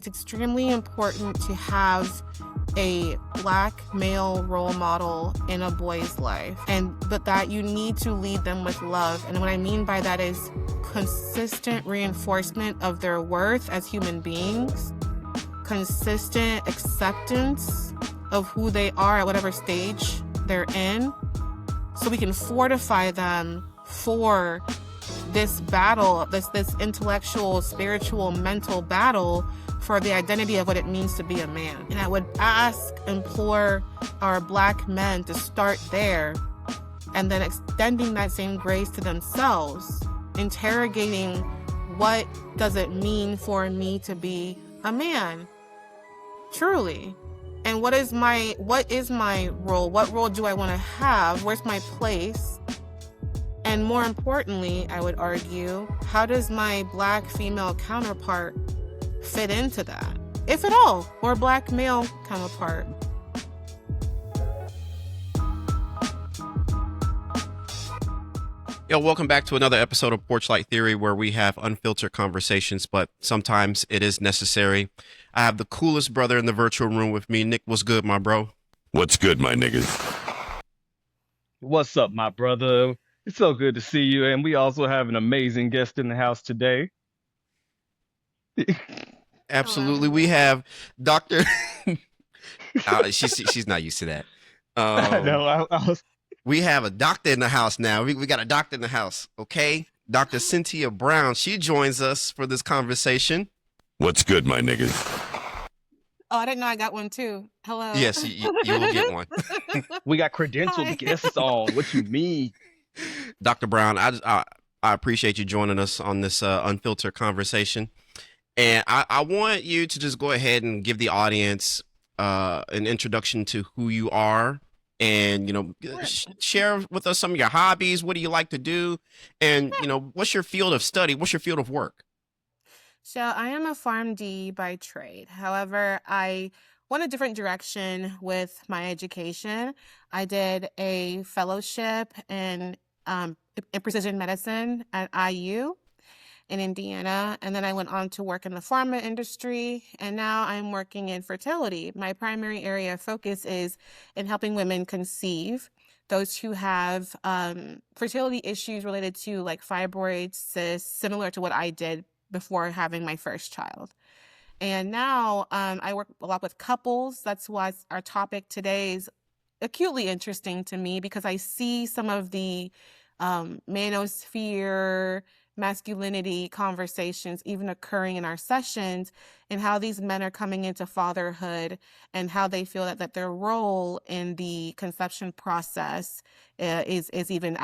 It's extremely important to have a Black male role model in a boy's life, but that you need to lead them with love. And what I mean by that is consistent reinforcement of their worth as human beings, consistent acceptance of who they are at whatever stage they're in, so we can fortify them for this battle, this intellectual, spiritual, mental battle for the identity of what it means to be a man. And I would implore our Black men to start there, and then extending that same grace to themselves, interrogating what does it mean for me to be a man, truly. And what is my role? What role do I want to have? Where's my place? And more importantly, I would argue, how does my Black female counterpart fit into that, if at all, or Black male counterpart? Yo, welcome back to another episode of Porch Theory, where we have unfiltered conversations, but sometimes it is necessary. I have the coolest brother in the virtual room with me. Nick, what's good, my bro? What's good, my niggas? What's up, my brother? It's so good to see you, and we also have an amazing guest in the house today. Absolutely. We have Dr. she's not used to that. I know. We have a doctor in the house now. We got a doctor in the house, okay? Dr. Cyntia Brown. She joins us for this conversation. What's good, my niggas? Oh, I didn't know I got one too. Hello. Yes, you will get one. We got credentialed guests on. What you mean? Dr. Brown, I appreciate you joining us on this unfiltered conversation. And I want you to just go ahead and give the audience an introduction to who you are, and, you know, share with us some of your hobbies. What do you like to do? And, you know, what's your field of study? What's your field of work? So I am a PharmD by trade. However, I went a different direction with my education. I did a fellowship in precision medicine at IU in Indiana, and then I went on to work in the pharma industry, and now I'm working in fertility. My primary area of focus is in helping women conceive, those who have fertility issues related to like fibroids, cysts, similar to what I did before having my first child. And now I work a lot with couples. That's why our topic today is acutely interesting to me, because I see some of the manosphere, masculinity conversations even occurring in our sessions, and how these men are coming into fatherhood and how they feel that their role in the conception process is even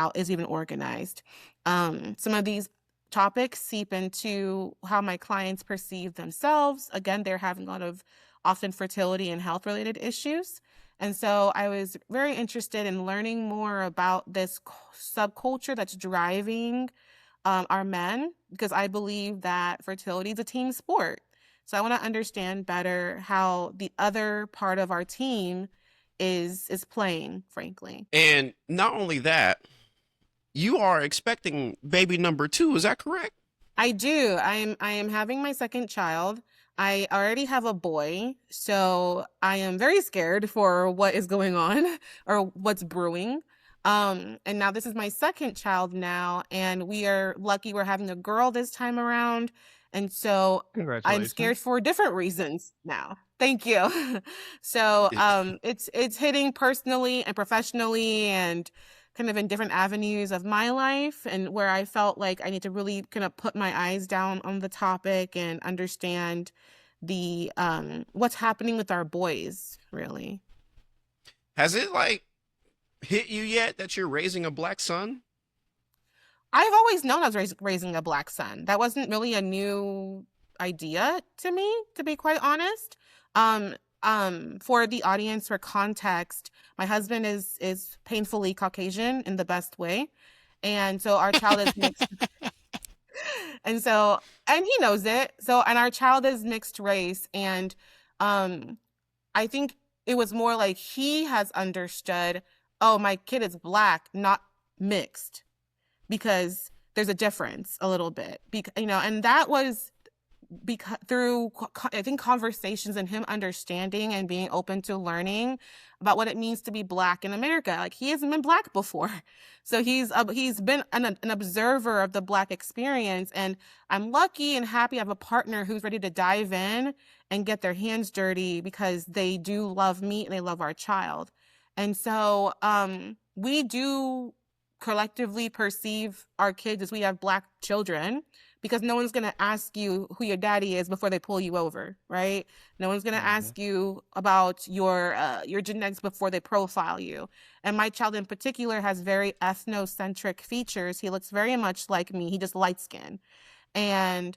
organized. Some of these topics seep into how my clients perceive themselves. Again, they're having a lot of often fertility and health related issues. And so I was very interested in learning more about this subculture that's driving our men, because I believe that fertility is a team sport. So I want to understand better how the other part of our team is playing, frankly. And not only that, you are expecting baby number 2. Is that correct? I do. I am having my second child. I already have a boy, so I am very scared for what is going on or what's brewing. And now this is my second child now, and we are lucky we're having a girl this time around. And so I'm scared for different reasons now. Thank you. So it's hitting personally and professionally and kind of in different avenues of my life, and where I felt like I need to really kind of put my eyes down on the topic and understand the what's happening with our boys, really. Has it hit you yet that you're raising a Black son? I've always known I was raising a Black son. That wasn't really a new idea to me, to be quite honest. For the audience, for context, my husband is painfully Caucasian in the best way. And so our child is mixed. And he knows it. And our child is mixed race. And I think it was more like he has understood, oh, my kid is Black, not mixed, because there's a difference a little bit, and that was because through I think conversations and him understanding and being open to learning about what it means to be Black in America. Like, he hasn't been Black before, so he's been an observer of the Black experience. And I'm lucky and happy I have a partner who's ready to dive in and get their hands dirty, because they do love me and they love our child. And so we do collectively perceive our kids as we have Black children, because no one's going to ask you who your daddy is before they pull you over, right? No one's going to ask you about your genetics before they profile you. And my child in particular has very ethnocentric features. He looks very much like me. He just light skin. And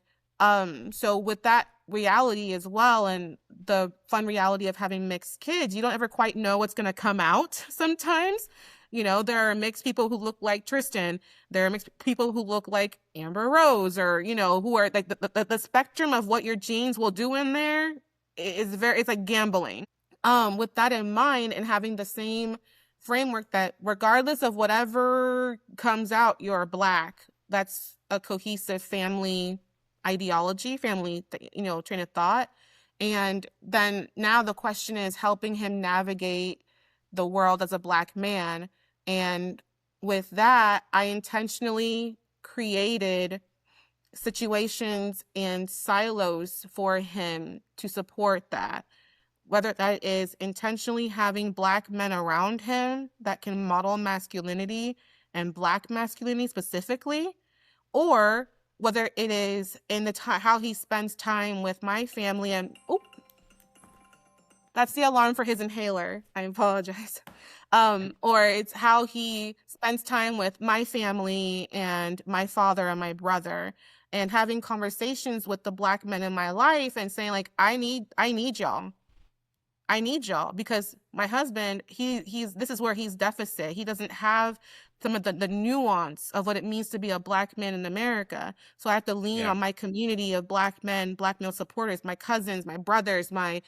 so with that reality as well, and the fun reality of having mixed kids, you don't ever quite know what's going to come out sometimes. You know, there are mixed people who look like Tristan. There are mixed people who look like Amber Rose, or, you know, who are like the spectrum of what your genes will do in there is it's like gambling. With that in mind, and having the same framework that regardless of whatever comes out, you're Black. That's a cohesive family ideology, family, you know, train of thought. And then now the question is helping him navigate the world as a Black man. And with that, I intentionally created situations and silos for him to support that, whether that is intentionally having Black men around him that can model masculinity and Black masculinity specifically, or whether it is in the how he spends time with my family. And that's the alarm for his inhaler. I apologize. Or it's how he spends time with my family and my father and my brother, and having conversations with the Black men in my life and saying, like, I need y'all. I need y'all, because my husband, this is where he's deficit. He doesn't have some of the nuance of what it means to be a Black man in America. So I have to lean on my community of Black men, Black male supporters, my cousins, my brothers, my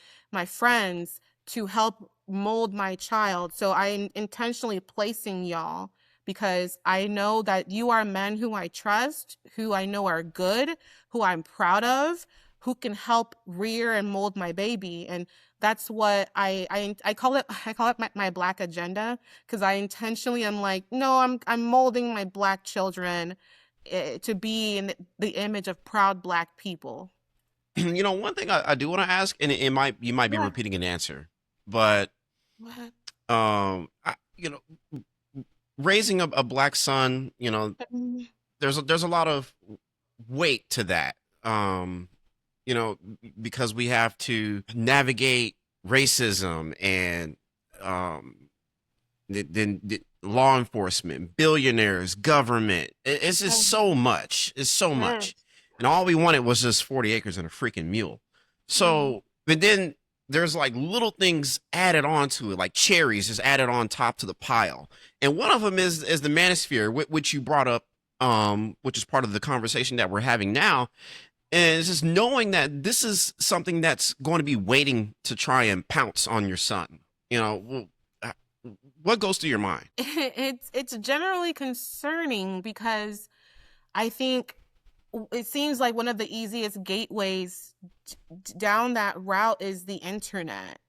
friends, to help mold my child. So I'm intentionally placing y'all, because I know that you are men who I trust, who I know are good, who I'm proud of, who can help rear and mold my baby. And that's what I call it. I call it my Black agenda, because I intentionally am like, no, I'm molding my Black children to be in the image of proud Black people. You know, one thing I do want to ask, and you might be repeating an answer, but you know, raising a Black son, you know, there's a lot of weight to that. You know, because we have to navigate racism and then law enforcement, billionaires, government. It's just so much. It's so much. And all we wanted was just 40 acres and a freaking mule. So, but then there's like little things added on to it, like cherries just added on top to the pile. And one of them is the manosphere, which you brought up, which is part of the conversation that we're having now. And it's just knowing that this is something that's going to be waiting to try and pounce on your son. You know, what goes through your mind? It's generally concerning, because I think it seems like one of the easiest gateways down that route is the internet.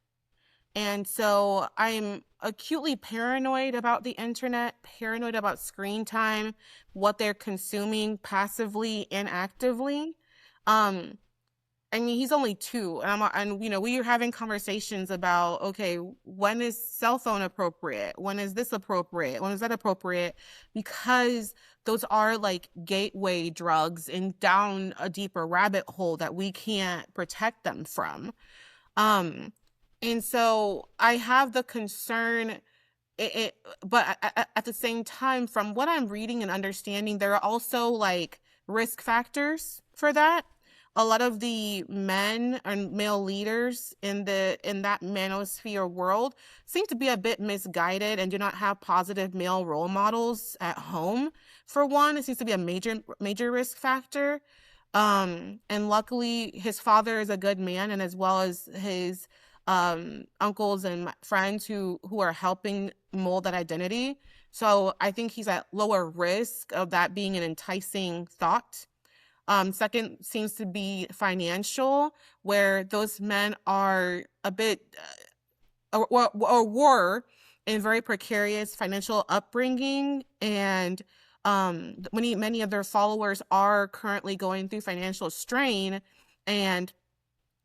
And so I'm acutely paranoid about the internet, paranoid about screen time, what they're consuming passively and actively. I mean, he's only 2, and you know, we are having conversations about, okay, when is cell phone appropriate? When is this appropriate? When is that appropriate? Because those are like gateway drugs and down a deeper rabbit hole that we can't protect them from. And so I have the concern, but at the same time, from what I'm reading and understanding, there are also like risk factors for that. A lot of the men and male leaders in that manosphere world seem to be a bit misguided and do not have positive male role models at home. For one, it seems to be a major risk factor. And luckily, his father is a good man, and as well as his uncles and friends who are helping mold that identity. So I think he's at lower risk of that being an enticing thought. Second seems to be financial, where those men are a bit or were in very precarious financial upbringing, and many of their followers are currently going through financial strain. And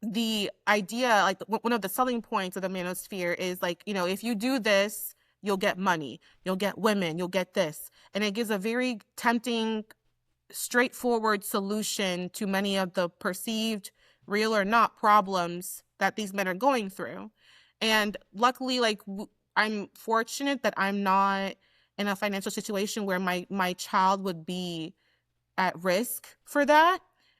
the idea, like one of the selling points of the manosphere is like, if you do this, you'll get money, you'll get women, you'll get this. And it gives a very tempting, straightforward solution to many of the perceived, real or not, problems that these men are going through. And luckily, like, I'm fortunate that I'm not in a financial situation where my child would be at risk for that.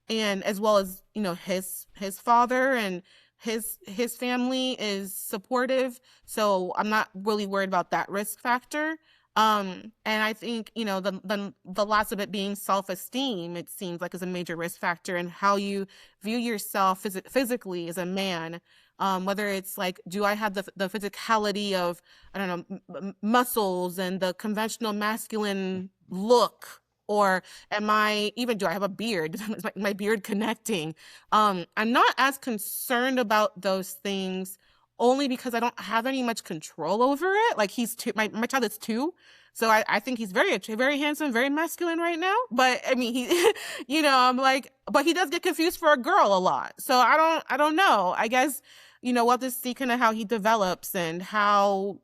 And as well as, his father and his family is supportive. So I'm not really worried about that risk factor. And I think, the loss of it being self-esteem, it seems like, is a major risk factor in how you view yourself physically as a man. Whether it's like, do I have the physicality of, I don't know, muscles and the conventional masculine look? Or do I have a beard? Is my beard connecting? I'm not as concerned about those things, only because I don't have any much control over it. Like, he's two, my child is 2. So I think he's very, very handsome, very masculine right now. But I mean, he, I'm like, but he does get confused for a girl a lot. So I don't know. I guess, we'll have to see kind of how he develops and how,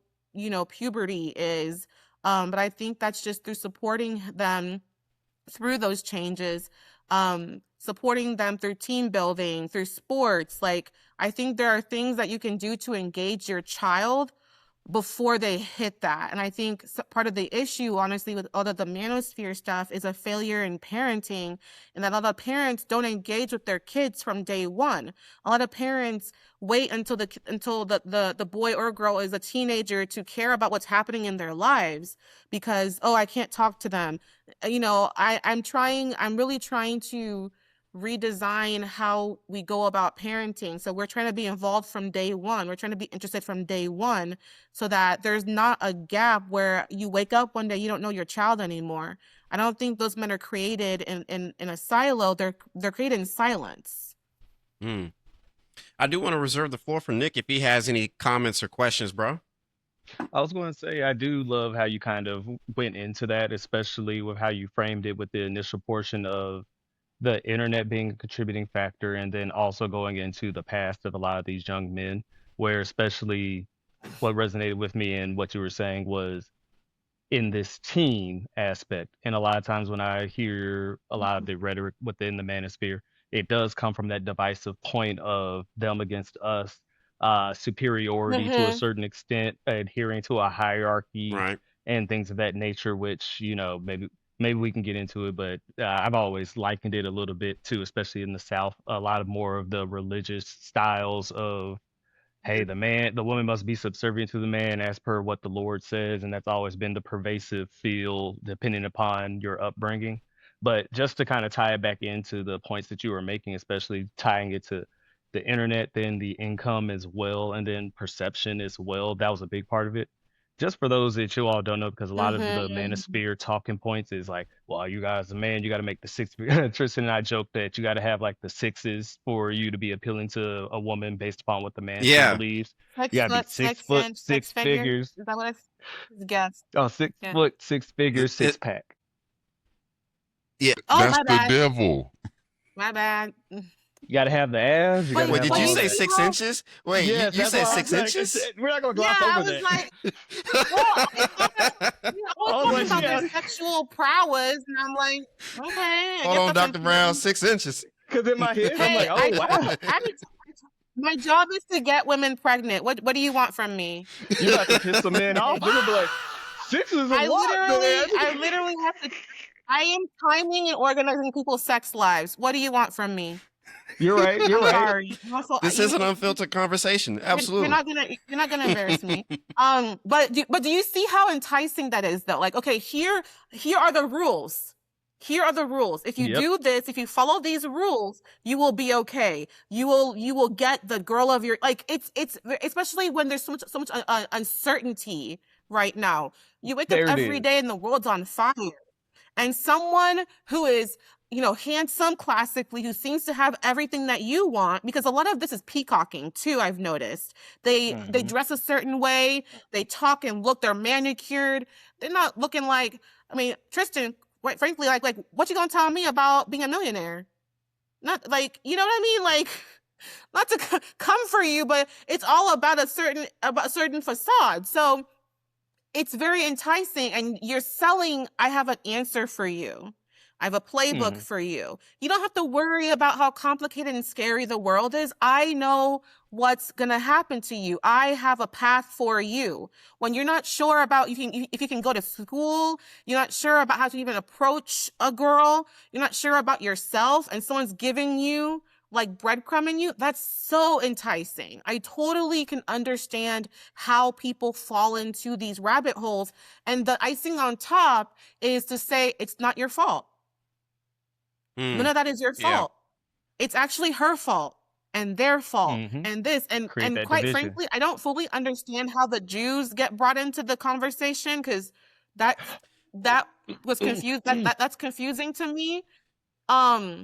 puberty is. But I think that's just through supporting them through those changes, supporting them through team building, through sports. Like, I think there are things that you can do to engage your child before they hit that. And I think part of the issue, honestly, with all of the manosphere stuff is a failure in parenting, and that a lot of parents don't engage with their kids from day one. A lot of parents wait until the boy or girl is a teenager to care about what's happening in their lives, because, I can't talk to them. I'm really trying to redesign how we go about parenting. So we're trying to be involved from day one. We're trying to be interested from day one, so that there's not a gap where you wake up one day, you don't know your child anymore. I don't think those men are created in a silo. They're created in silence. I do want to reserve the floor for Nick if he has any comments or questions, bro. I was going to say, I do love how you kind of went into that, especially with how you framed it with the initial portion of the internet being a contributing factor, and then also going into the past of a lot of these young men, where especially what resonated with me and what you were saying was in this team aspect. And a lot of times when I hear a lot of the rhetoric within the manosphere, it does come from that divisive point of them against us, superiority to a certain extent, adhering to a hierarchy, Right. and things of that nature, which, maybe we can get into it, but I've always likened it a little bit too, especially in the South, a lot of more of the religious styles of, hey, the woman must be subservient to the man as per what the Lord says. And that's always been the pervasive feel, depending upon your upbringing. But just to kind of tie it back into the points that you were making, especially tying it to the internet, then the income as well, and then perception as well, that was a big part of it. Just for those that you all don't know, because a lot of the manosphere talking points is like, well, you guys, a man, you got to make the 6. Tristan and I joke that you got to have like the 6s for you to be appealing to a woman based upon what the man believes. You got to be 6 foot, 6 figures. Is that what I guessed? Oh, 6 foot, 6 figures, 6 pack. Yeah. Oh, That's my the bad. devil. My bad. You got to have the abs. You Wait, gotta Wait, have did you all say that. 6 inches? Wait, Yes, you that's said what I'm 6 saying. inches? We're not going to Yeah, gloss I over was that. like, well, I was talking about their sexual prowess, and I'm like, okay. Hold on, Dr. Brown, 6 inches. Because in my head, I'm Hey, like, oh, wow. my job is to get women pregnant. What do you want from me? You got to piss some men off. They're going to be like, 6 is a lot, man. I literally have to. I am timing and organizing people's sex lives. What do you want from me? You're right. You're I'm right. sorry. Also, This is an unfiltered conversation. Absolutely. You're not gonna embarrass me. But do you see how enticing that is, though? Like, okay, here are the rules. Here are the rules. If you do this, if you follow these rules, you will be okay. You will get the girl of your, like, it's especially when there's so much uncertainty right now. You wake up every day and the world's on fire. And someone who is, handsome classically, who seems to have everything that you want, because a lot of this is peacocking too, I've noticed. They dress a certain way, they talk and look, they're manicured. They're not looking like, I mean, Tristan, quite frankly, like what you gonna tell me about being a millionaire? Not like, you know what I mean? Like, not to come for you, but it's all about a certain facade. So it's very enticing, and you're selling, I have an answer for you. I have a playbook for you. You don't have to worry about how complicated and scary the world is. I know what's going to happen to you. I have a path for you. When you're not sure about if you can go to school, you're not sure about how to even approach a girl, you're not sure about yourself, and someone's giving you like breadcrumbing you, that's so enticing. I totally can understand how people fall into these rabbit holes. And the icing on top is to say, it's not your fault. None of that is your fault. It's actually her fault and their fault and this. And quite frankly, I don't fully understand how the Jews get brought into the conversation, because that was confused. That's confusing to me.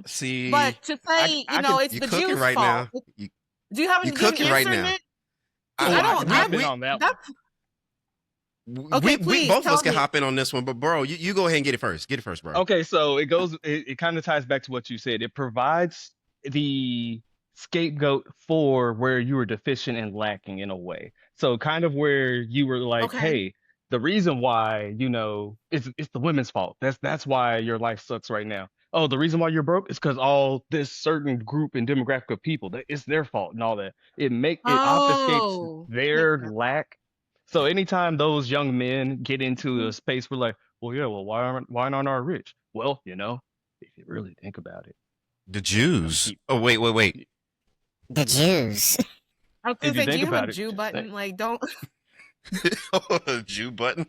See, but to say, it's the Jews' right fault. Now. Do you have any cooking right now? I don't. on that Okay, we both of us can hop in on this one, but bro, you go ahead and get it first. Get it first, bro. Okay, so it kind of ties back to what you said. It provides the scapegoat for where you were deficient and lacking in a way. So kind of where you were like, hey, the reason why, it's the women's fault. That's why your life sucks right now. Oh, the reason why you're broke is because all this certain group and demographic of people, that it's their fault and all that. It obfuscates their lack. So anytime those young men get into a space where like, why aren't I rich? Well, if you really think about it. The Jews. Oh, wait. The Jews. I was going to say, do you have a Jew button? Like, don't... A Jew button?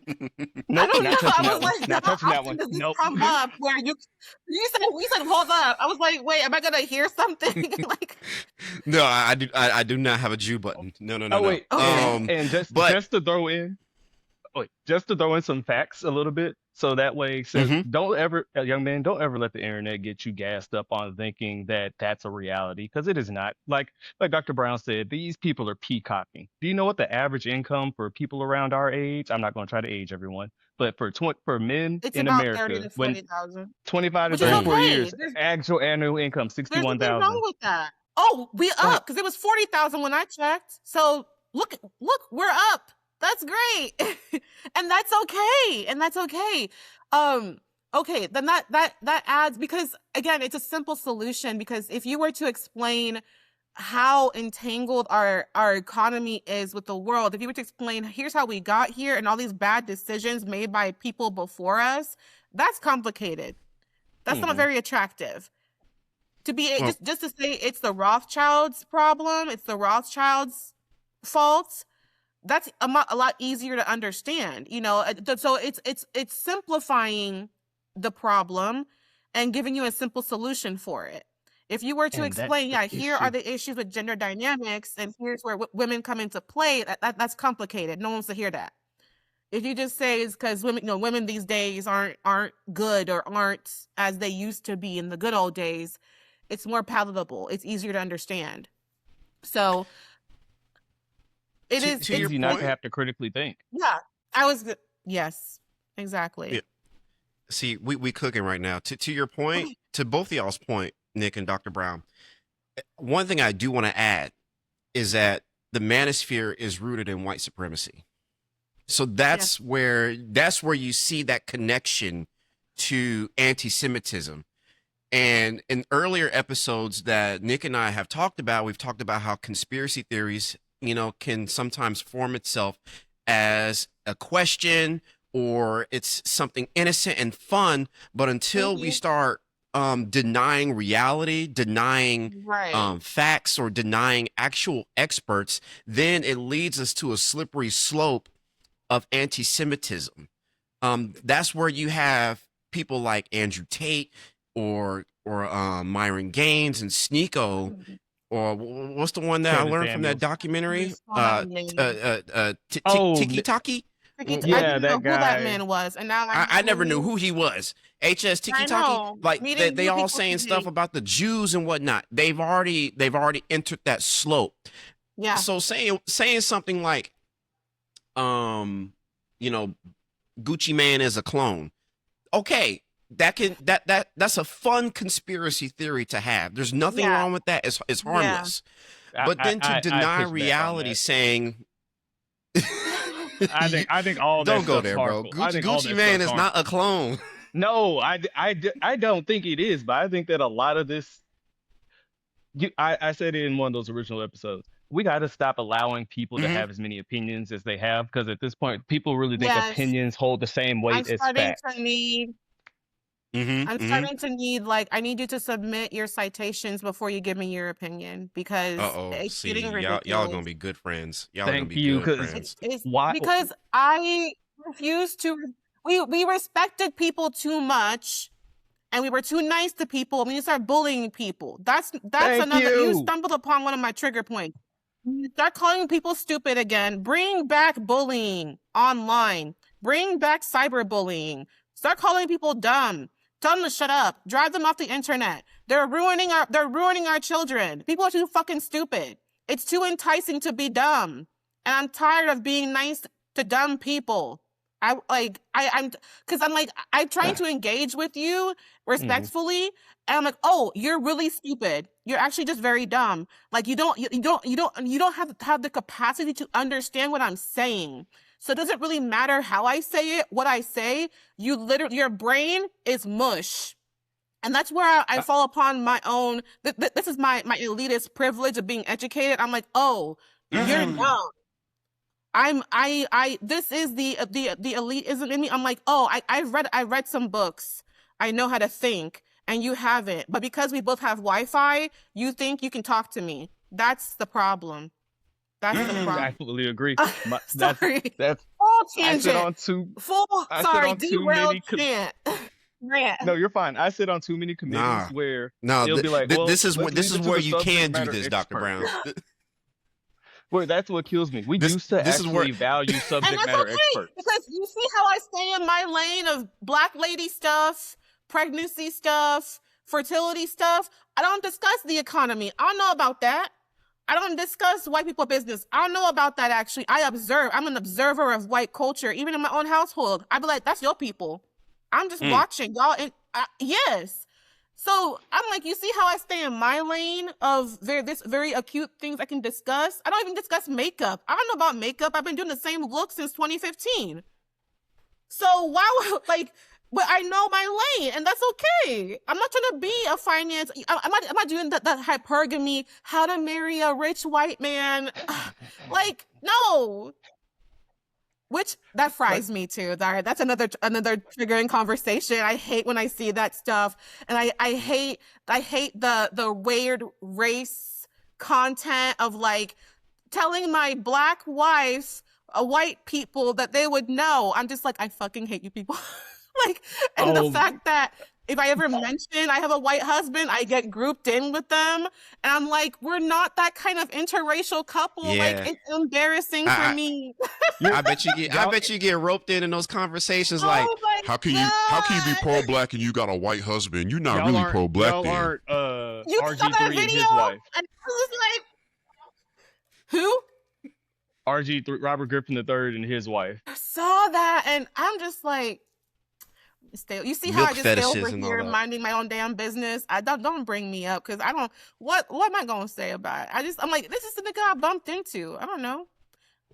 Nope, not touching that one. Like, not touching that one. Nope. Come up where you said hold up. I was like, wait, am I gonna hear something? Like, no, I do not have a Jew button. No. Oh wait, and just to throw in, some facts a little bit, so that way, since young man, don't ever let the internet get you gassed up on thinking that that's a reality, because it is not. Like Dr. Brown said, these people are peacocking. Do you know what the average income for people around our age? I'm not going to try to age everyone, but for men it's in about America, 30 to 40,000, 25 to 34 years, actual annual income 61,000. There's nothing wrong with that. Oh, we up, because it was 40,000 when I checked. So look, we're up. That's great. And that's okay. Okay, then that adds, because again, it's a simple solution, because if you were to explain how entangled our economy is with the world, if you were to explain, here's how we got here and all these bad decisions made by people before us, that's complicated. That's not very attractive. To be just to say it's the Rothschilds' problem, it's the Rothschilds' fault, that's a lot easier to understand, So it's simplifying the problem and giving you a simple solution for it. If you were to explain, here are the issues with gender dynamics, and here's where women come into play, that's complicated. No one wants to hear that. If you just say it's because women these days aren't good or aren't as they used to be in the good old days, it's more palatable. It's easier to understand. So. It's easy not to have to critically think. Yeah, yes, exactly. Yeah. See, we cooking right now. To your point, to both of y'all's point, Nick and Dr. Brown, one thing I do want to add is that the manosphere is rooted in white supremacy. So that's where you see that connection to anti-Semitism. And in earlier episodes that Nick and I have talked about, we've talked about how conspiracy theories can sometimes form itself as a question, or it's something innocent and fun. But until we start denying reality, denying facts, or denying actual experts, then it leads us to a slippery slope of anti-Semitism. That's where you have people like Andrew Tate or Myron Gaines and Sneeko. Or what's the one that I learned from that documentary? Tiki Taki? Tiki, I Yeah, didn't know that who that guy. man was, and now I never knew who he was. HS Tiki I Taki, know. like Meeting they new all people saying stuff today. about the Jews and whatnot. They've already entered that slope. Yeah. So saying something like, you know, Gucci Man is a clone. Okay, that's a fun conspiracy theory to have. There's nothing Yeah. wrong with that. It's harmless. But then to I deny push back on reality, that. saying I think all that don't go stuff's there, bro. harmful. I think all Gucci that Man stuff's is not a clone. No, I don't think it is, but I think that a lot of this, I said it in one of those original episodes. We got to stop allowing people to Mhm. have as many opinions as they have, because at this point, people really think Yes. opinions hold the same I'm weight as starting facts. to need. I'm starting to need, like, I need you to submit your citations before you give me your opinion, because Uh-oh. it's See, getting y'all are ridiculous. gonna be good friends. Y'all are gonna Thank be you, good because friends. It's why? because I refuse to. We respected people too much, and we were too nice to people. We need to start bullying people. That's Thank another. You you. stumbled upon one of my trigger points. Start calling people stupid again. Bring back bullying online. Bring back cyberbullying. Start calling people dumb. Tell them to shut up. Drive them off the internet. They're ruining our children. People are too fucking stupid. It's too enticing to be dumb. And I'm tired of being nice to dumb people. I'm trying to engage with you respectfully, and I'm like, oh, you're really stupid. You're actually just very dumb. Like, you don't have the capacity to understand what I'm saying. So it doesn't really matter how I say it, what I say. Your brain is mush. And that's where I fall upon my own. This is my elitist privilege of being educated. I'm like, oh, you're dumb. This is the elitism in me. I'm like, oh, I read some books. I know how to think, and you haven't. But because we both have Wi-Fi, you think you can talk to me. That's the problem. That's the problem. I absolutely agree. Sorry. That's Full I sit tangent. on too. I sit Sorry, on too derailed many. chant. Rant. No, you're fine. I sit on too many committees where No, it'll be like, well, this is let's this leave is it to where the you subject can do matter this, Dr. expert. Brown. Well, that's what kills me. We This- used to this is where- actually value And subject that's matter okay, experts. because you see how I stay in my lane of black lady stuff, pregnancy stuff, fertility stuff. I don't discuss the economy. I don't know about that. I don't discuss white people business. I don't know about that, actually. I observe. I'm an observer of white culture, even in my own household. I'd be like, that's your people. I'm just watching y'all. Yes. So I'm like, you see how I stay in my lane of very acute things I can discuss? I don't even discuss makeup. I don't know about makeup. I've been doing the same look since 2015. So why, but I know my lane, and that's okay. I'm not trying to be a finance. I'm not doing that hypergamy, how to marry a rich white man. Like, no. Which that fries me too. That's another triggering conversation. I hate when I see that stuff, and I hate the weird race content of, like, telling my black wife, white people, that they would know. I'm just like, I fucking hate you people. Like, and the fact that if I ever mention I have a white husband, I get grouped in with them, and I'm like, we're not that kind of interracial couple. Yeah. Like, it's embarrassing for me. I bet you get roped in those conversations. Like, Oh my How can you be God. pro-black and you got a white husband? You're not Y'all really aren't- pro-black Y'all then. aren't You saw that RG3 and video? his wife. And I was like, who? RG3, Robert Griffin III and his wife. I saw that, and I'm just like, you see how Milk I just stay fetishes over and all here that. minding my own damn business? I don't bring me up, because I don't. What am I gonna say about it? I'm like, this is the nigga I bumped into. I don't know.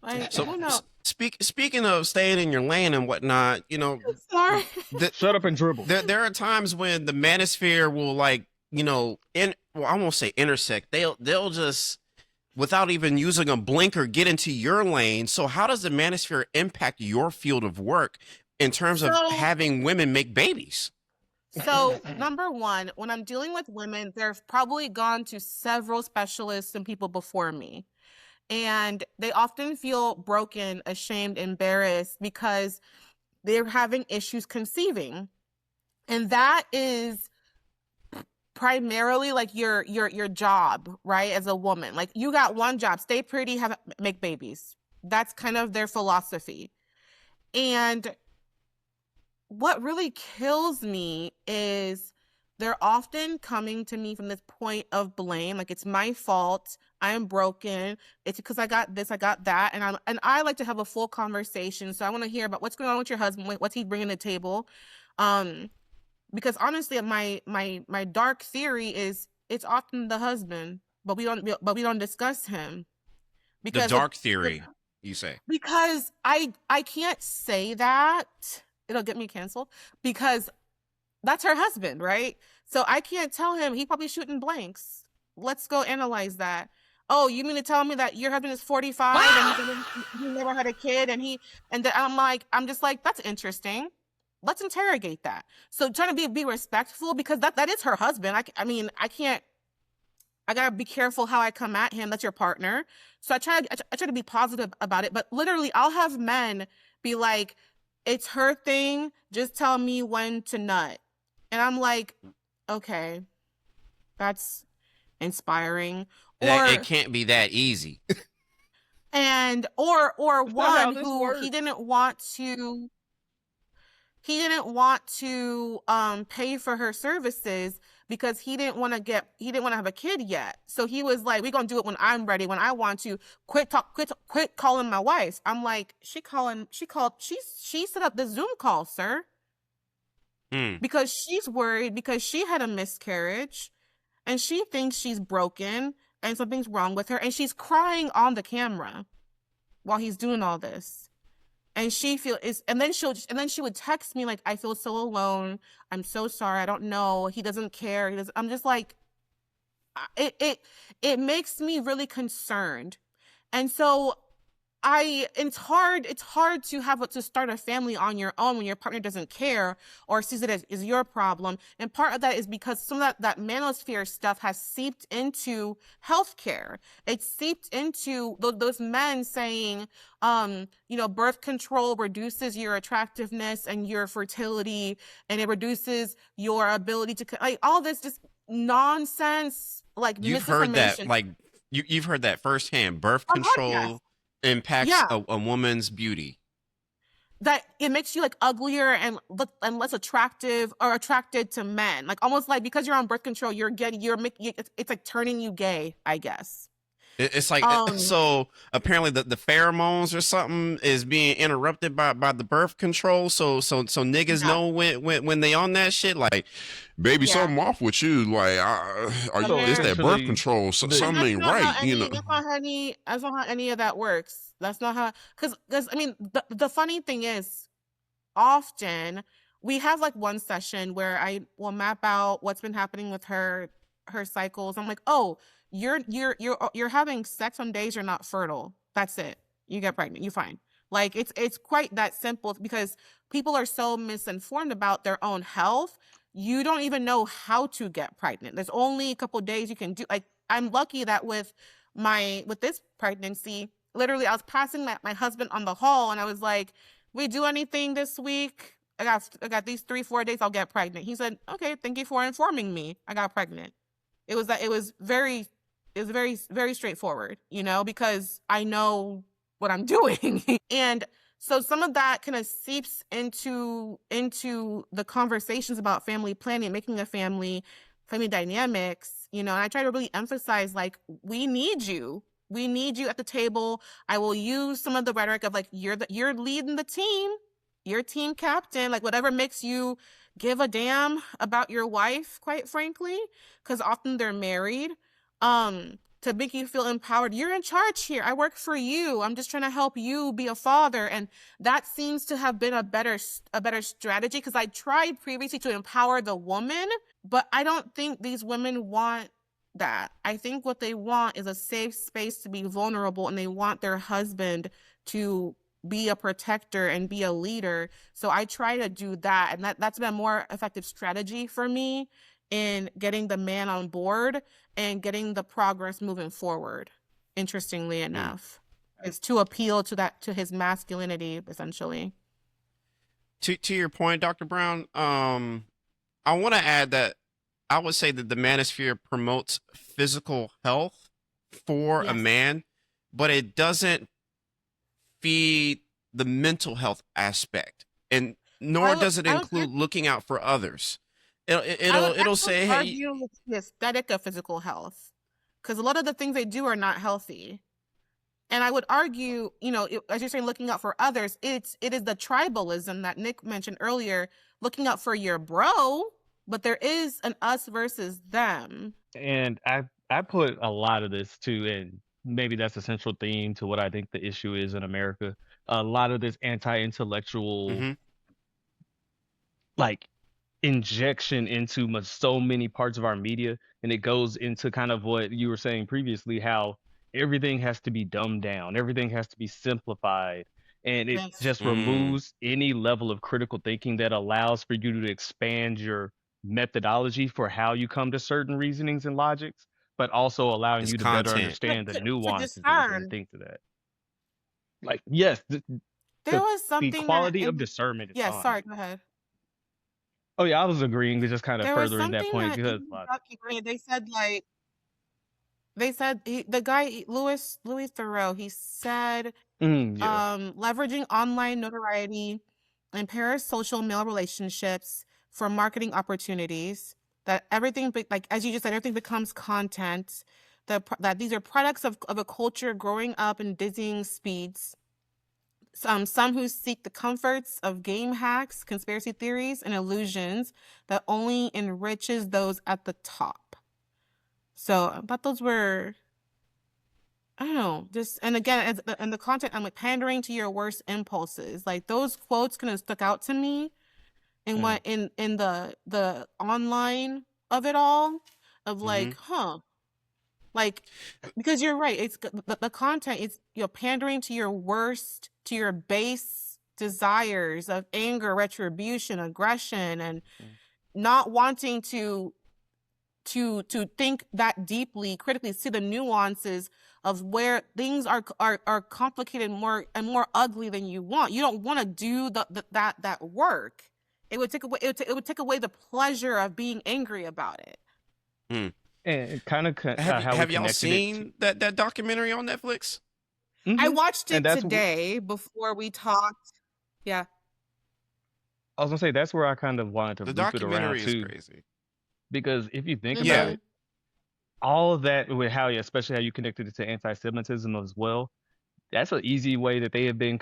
Like, so who knows? speaking of staying in your lane and whatnot, you know, Sorry. Shut up and dribble. there are times when the manosphere will, like, you know, I won't say intersect. They'll just, without even using a blinker, get into your lane. So how does the manosphere impact your field of work in terms of So- having women make babies? So, number one, when I'm dealing with women, they've probably gone to several specialists and people before me. And they often feel broken, ashamed, embarrassed, because they're having issues conceiving. And that is primarily like your job, right? As a woman, like, you got one job: stay pretty, make babies. That's kind of their philosophy. And what really kills me is they're often coming to me from this point of blame, like it's my fault, I'm broken, it's because I got this, I got that, and I like to have a full conversation. So I want to hear about what's going on with your husband, what's he bringing to the table, because honestly, my dark theory is it's often the husband, but we don't discuss him. The dark theory, you say? Because I can't say that. It'll get me canceled because that's her husband, right? So I can't tell him he probably shooting blanks. Let's go analyze that. Oh, you mean to tell me that your husband is 45 and he never had a kid I'm just like, that's interesting. Let's interrogate that. So trying to be respectful because that is her husband. I gotta be careful how I come at him. That's your partner. So I try to be positive about it, but literally I'll have men be like, it's her thing. Just tell me when to nut. And I'm like, okay, that's inspiring. It can't be that easy. Or one who works. he didn't want to pay for her services because he didn't want to have a kid yet. So he was like, we're going to do it when I'm ready, when I want to. Quit calling my wife. I'm like, she set up the Zoom call, sir. Because she's worried because she had a miscarriage and she thinks she's broken and something's wrong with her. And she's crying on the camera while he's doing all this. And then she would text me like, I feel so alone. I'm so sorry. I don't know. He doesn't care. I'm just like, it makes me really concerned. And so it's hard to start a family on your own when your partner doesn't care or sees it as your problem. And part of that is because some of that manosphere stuff has seeped into healthcare. It's seeped into those men saying, birth control reduces your attractiveness and your fertility, and it reduces your ability to, like, all this just nonsense, like You've heard that, misinformation. like you've heard that firsthand. Birth control impacts a woman's beauty. That it makes you like uglier and less attractive or attracted to men. Like almost like because you're on birth control, it's like turning you gay, I guess. It's like, so apparently the pheromones or something is being interrupted by the birth control. So niggas know when they on that shit, like, baby, something off with you. Like, it's that birth control. Something ain't right. That's not how any of that works. That's not how, because I mean, the funny thing is, often we have like one session where I will map out what's been happening with her cycles. I'm like, oh, you're having sex on days you're not fertile. That's it. You get pregnant. You're fine. Like it's quite that simple because people are so misinformed about their own health. You don't even know how to get pregnant. There's only a couple days you can do. Like I'm lucky that with this pregnancy, literally I was passing my husband on the hall and I was like, we do anything this week? I got these 3-4 days I'll get pregnant. He said, okay, thank you for informing me. I got pregnant. It was very very straightforward, because I know what I'm doing. And so some of that kind of seeps into the conversations about family planning, making a family dynamics, and I try to really emphasize, like, we need you at the table. I will use some of the rhetoric of like, you're leading the team, you're team captain, like whatever makes you give a damn about your wife, quite frankly, because often they're married, to make you feel empowered. You're in charge here. I work for you. I'm just trying to help you be a father. And that seems to have been a better strategy, because I tried previously to empower the woman, but I don't think these women want that. I think what they want is a safe space to be vulnerable, and they want their husband to be a protector and be a leader. So I try to do that, and that's been a more effective strategy for me in getting the man on board and getting the progress moving forward. Interestingly enough, is to appeal to his masculinity, essentially. To your point, Dr. Brown, I want to add that I would say that the manosphere promotes physical health for a man, but it doesn't feed the mental health aspect, and nor does it include looking out for others. It'll say, hey, argue with the aesthetic of physical health, because a lot of the things they do are not healthy. And I would argue, as you're saying, looking out for others, it is the tribalism that Nick mentioned earlier, looking out for your bro, but there is an us versus them. And I put a lot of this too, and maybe that's a central theme to what I think the issue is in America. A lot of this anti-intellectual like injection into so many parts of our media, and it goes into kind of what you were saying previously, how everything has to be dumbed down, everything has to be simplified, and it just removes any level of critical thinking that allows for you to expand your methodology for how you come to certain reasonings and logics, but also allowing It's you to content. better understand the nuances and things to that. Like, yes, there was something the quality of discernment is fine. Sorry, go ahead. Oh yeah, I was agreeing to just kind of furthering that point because they said the guy Louis Theroux, he said leveraging online notoriety and parasocial male relationships for marketing opportunities, that everything, like as you just said, everything becomes content, that these are products of a culture growing up in dizzying speeds. Some who seek the comforts of game hacks, conspiracy theories, and illusions that only enriches those at the top. So I thought those were, I don't know, just, and again, and the content, I'm like, pandering to your worst impulses. Like, those quotes kind of stuck out to me in what in the online of it all, of like, like, because you're right, it's the content is, pandering to your worst, to your base desires of anger, retribution, aggression, and not wanting to think that deeply, critically, see the nuances of where things are complicated more and more ugly than you want. You don't want to do that work. It would take away the pleasure of being angry about it. And kind of have y'all seen that documentary on Netflix? I watched it today before we talked. Yeah. I was gonna say that's where I kind of wanted to loop it around too. The documentary is crazy. Because if you think about it, all of that with how, especially how you connected it to anti-Semitism as well, that's an easy way that they have been.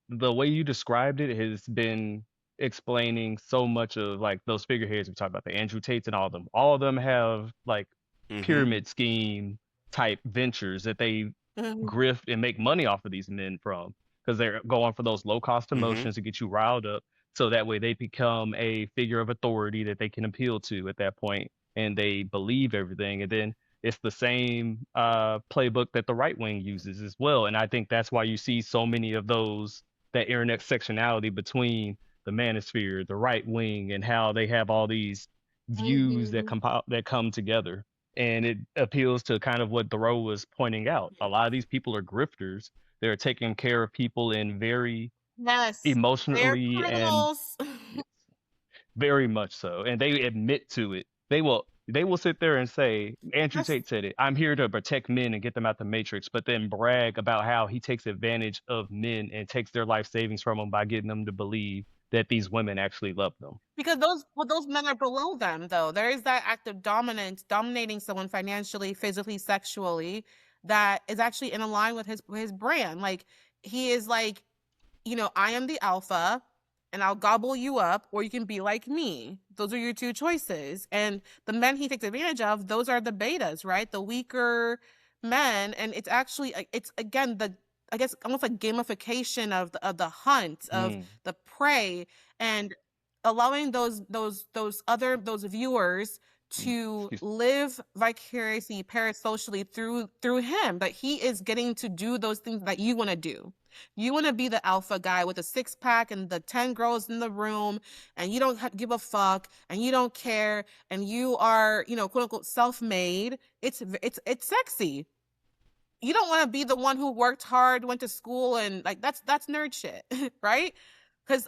The way you described it has been explaining so much of like those figureheads we talked about, the Andrew Tates and all of them. All of them have like pyramid scheme type ventures that they grift and make money off of these men from, because they're going for those low cost emotions to get you riled up. So that way they become a figure of authority that they can appeal to at that point, and they believe everything. And then it's the same playbook that the right wing uses as well. And I think that's why you see so many of those, that intersectionality between the manosphere, the right wing, and how they have all these views that come together. And it appeals to kind of what Thoreau was pointing out. A lot of these people are grifters. They're taking care of people in very emotionally and very much so, and they admit to it. They will sit there and say, Andrew Tate said it, I'm here to protect men and get them out the matrix, but then brag about how he takes advantage of men and takes their life savings from them by getting them to believe that these women actually love them. Because those men are below them, though. There is that act of dominance, dominating someone financially, physically, sexually, that is actually in line with his brand. Like, he is like, I am the alpha and I'll gobble you up, or you can be like me. Those are your two choices. And the men he takes advantage of, those are the betas, right? The weaker men. And it's actually, it's again, I guess almost like gamification of the hunt, of the prey, and allowing those viewers to live vicariously, parasocially through him, but he is getting to do those things that you want to do. You want to be the alpha guy with a 6-pack and the 10 girls in the room, and you don't give a fuck, and you don't care, and you are, quote unquote, self-made. It's sexy. You don't want to be the one who worked hard, went to school, and like that's nerd shit, right? Because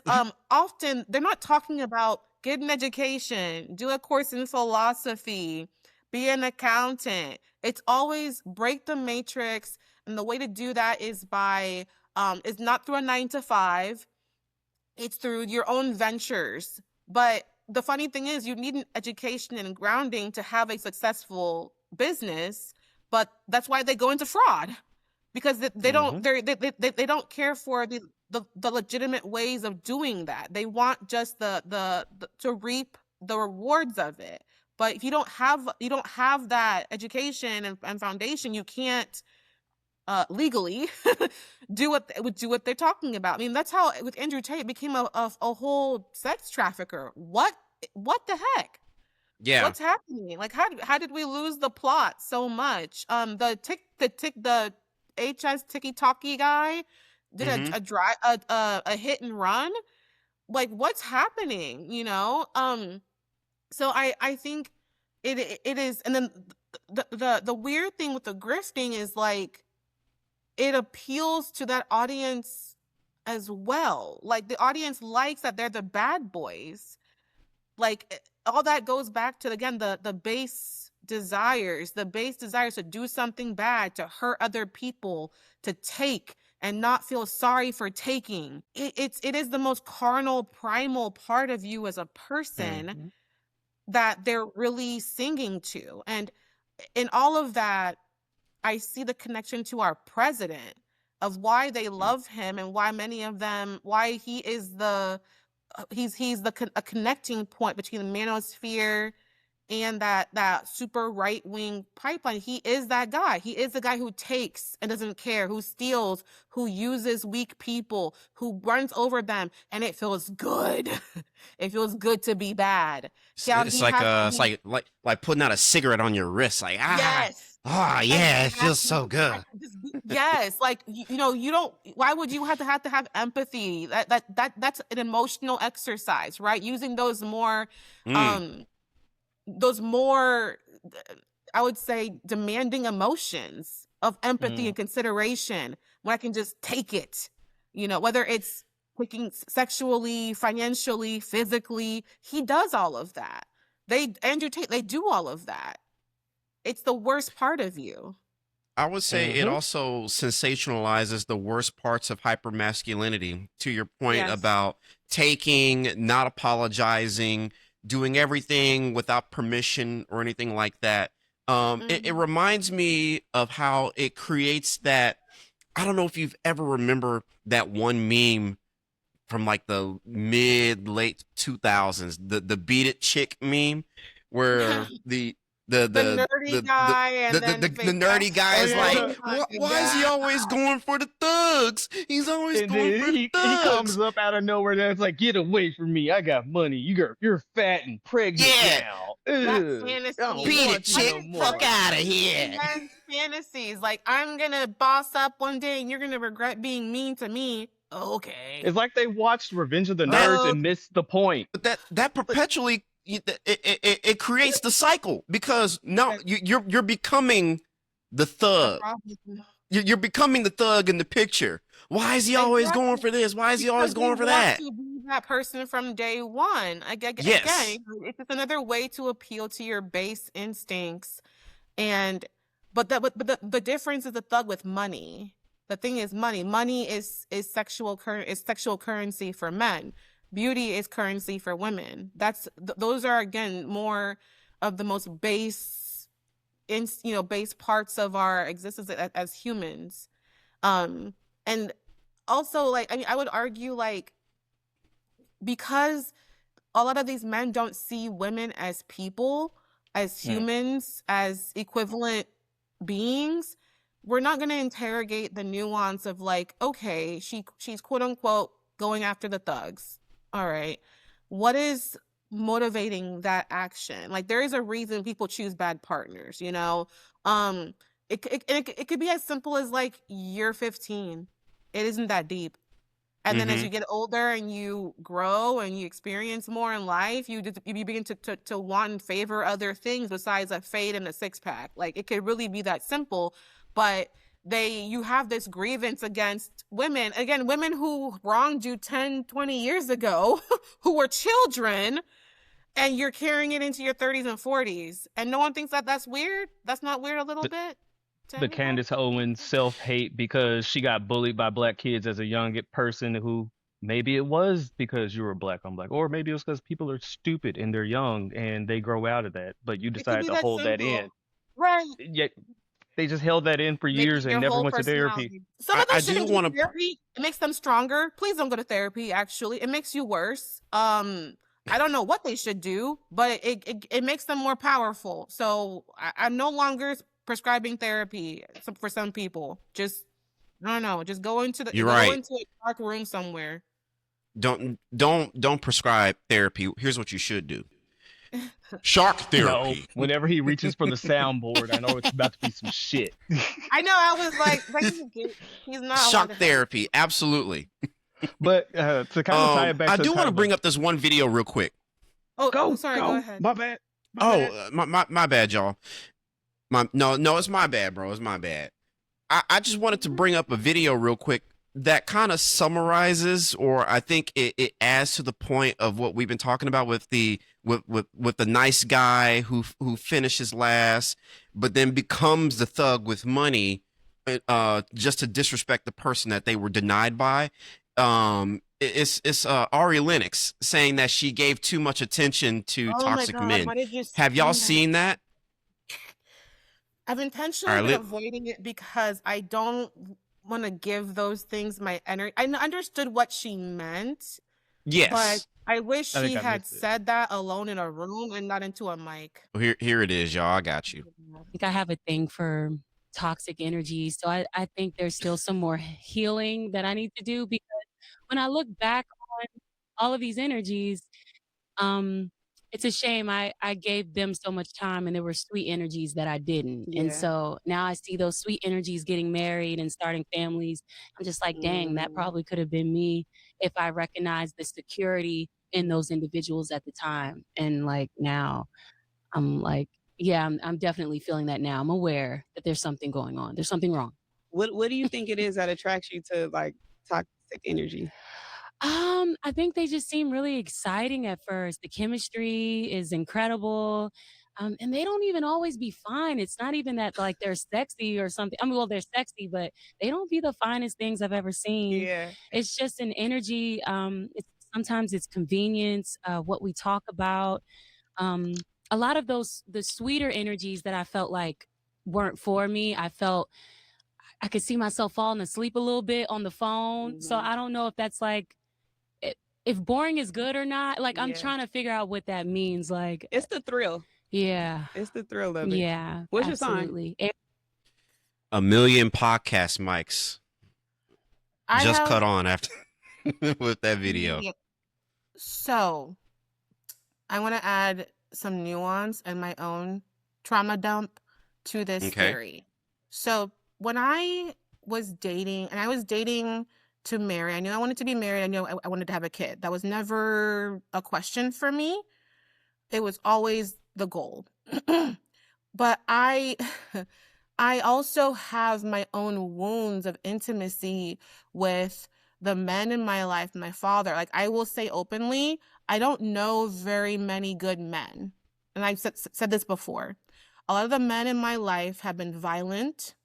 often they're not talking about get an education, do a course in philosophy, be an accountant. It's always break the matrix. And the way to do that is by It's not through a 9 to 5. It's through your own ventures. But the funny thing is, you need an education and grounding to have a successful business. But that's why they go into fraud, because they don't they don't care for the legitimate ways of doing that. They want just the to reap the rewards of it. But if you don't have that education and foundation, you can't legally do what they're talking about. I mean, that's how with Andrew Tate became a whole sex trafficker. What the heck? Yeah. What's happening? Like, how did we lose the plot so much? The HS Tiki Talkie guy did a hit and run. Like, what's happening? You know? So I think it is, and then the weird thing with the grifting is like it appeals to that audience as well. Like, the audience likes that they're the bad boys. Like, all that goes back to, again, the base desires to do something bad, to hurt other people, to take and not feel sorry for taking. It is the most carnal, primal part of you as a person that they're really singing to. And in all of that, I see the connection to our president, of why they love him and why many of them, why he is a connecting point between the manosphere and that super right-wing pipeline. He is that guy. He is the guy who takes and doesn't care, who steals, who uses weak people, who runs over them, and it feels good. It feels good to be bad. It's like putting out a cigarette on your wrist. Like, yes. Yeah, it feels so good. Yes, like, you know, you don't. Why would you have to have empathy? That's an emotional exercise, right? Using those more, I would say, demanding emotions of empathy and consideration, when I can just take it. You know, whether it's taking sexually, financially, physically, he does all of that. Andrew Tate, they do all of that. It's the worst part of you. I would say it also sensationalizes the worst parts of hypermasculinity, to your point about taking, not apologizing, doing everything without permission or anything like that. It reminds me of how it creates that. I don't know if you've ever remember that one meme from like the late 2000s, the beat it chick meme, where the nerdy guy and the nerdy guy is like, why is he always going for the thugs? He's always going for the thugs. He comes up out of nowhere and it's like, get away from me. I got money. You're fat and pregnant now. Beat it, chick. Fuck out of here. Fantasies. Like, I'm going to boss up one day and you're going to regret being mean to me. Okay. It's like they watched Revenge of the Nerds and missed the point. But that perpetually... It creates the cycle, because now you're becoming the thug. You're becoming the thug in the picture. Why is he always going for this? Why is he always going for that? To be that person from day one. Again, it's just another way to appeal to your base instincts. But the difference is the thug with money. The thing is money. Money is sexual currency for men. Beauty is currency for women. Those are, again, more of the most base parts of our existence as humans. And also, like, I mean, I would argue, like, because a lot of these men don't see women as people, as humans, as equivalent beings, we're not going to interrogate the nuance of, like, okay, she's quote unquote going after the thugs. All right. What is motivating that action? Like, there is a reason people choose bad partners, you know? It could be as simple as, like, you're 15. It isn't that deep. And then as you get older and you grow and you experience more in life, you begin to want and favor other things besides a fade and a six pack. Like, it could really be that simple, but you have this grievance against women, again, women who wronged you 10, 20 years ago, who were children, and you're carrying it into your 30s and 40s. And no one thinks that that's weird. That's not weird a little bit. the Candace Owens self-hate because she got bullied by black kids as a young person who maybe it was because you were black on black, or maybe it was because people are stupid and they're young and they grow out of that, but you It could decide be to that hold that simple. in. Right. Yet they just held that in for Make years it and your never whole went to therapy. personality. Some of them I do shouldn't want go to. to therapy. It makes them stronger. Please don't go to therapy, actually. It makes you worse. I don't know what they should do, but it makes them more powerful. So I'm no longer prescribing therapy for some people. Just, I don't know, just go into You're go right. into a dark room somewhere. Don't prescribe therapy. Here's what you should do. Shock No, therapy. whenever he reaches for the soundboard, I know it's about to be some shit. I know. I was like he's not allowed Shock to have therapy. Absolutely. But to kind of tie it back I to do kind want to of bring up this one video real quick. Oh, sorry. Go ahead. My bad. My bad, y'all. No, it's my bad, bro. It's my bad. I just wanted to bring up a video real quick that kind of summarizes, or I think it adds to the point of what we've been talking about with the nice guy who finishes last, but then becomes the thug with money, just to disrespect the person that they were denied by. It's Ari Lennox saying that she gave too much attention to Oh my toxic God, men. why did you Have y'all say seen that? I've intentionally All been right, avoiding it because I don't want to give those things my energy. I understood what she meant, but Yes. I wish I think she I had missed it. said that alone in a room and not into a mic. Well, here it is, y'all. I got you. I think I have a thing for toxic energy. So I think there's still some more healing that I need to do, because when I look back on all of these energies, it's a shame I gave them so much time and there were sweet energies that I didn't. And Yeah. so now I see those sweet energies getting married and starting families. I'm just like, dang, that probably could have been me if I recognized the security in those individuals at the time. And like now I'm like, yeah, I'm definitely feeling that now. I'm aware that there's something going on. There's something wrong. What do you think it is that attracts you to like toxic energy? I think they just seem really exciting at first. The chemistry is incredible. And they don't even always be fine. It's not even that like they're sexy or something. I mean, well, they're sexy, but they don't be the finest things I've ever seen. Yeah. It's just an energy. Sometimes it's convenience, what we talk about. A lot of the sweeter energies that I felt like weren't for me. I felt I could see myself falling asleep a little bit on the phone. So I don't know if that's like, if boring is good or not. Like, I'm trying to figure out what that means. Like, It's the thrill. yeah, It's the thrill of it. yeah. What's your sign? absolutely. A million podcast mics I just have- cut on after with that video. Yeah. So I want to add some nuance and my own trauma dump to this Okay. theory. So when I was dating, and I was dating to marry, I knew I wanted to be married. I knew I wanted to have a kid. That was never a question for me. It was always the goal. But I also have my own wounds of intimacy with the men in my life, my father. Like, I will say openly, I don't know very many good men. And I've said this before. A lot of the men in my life have been violent,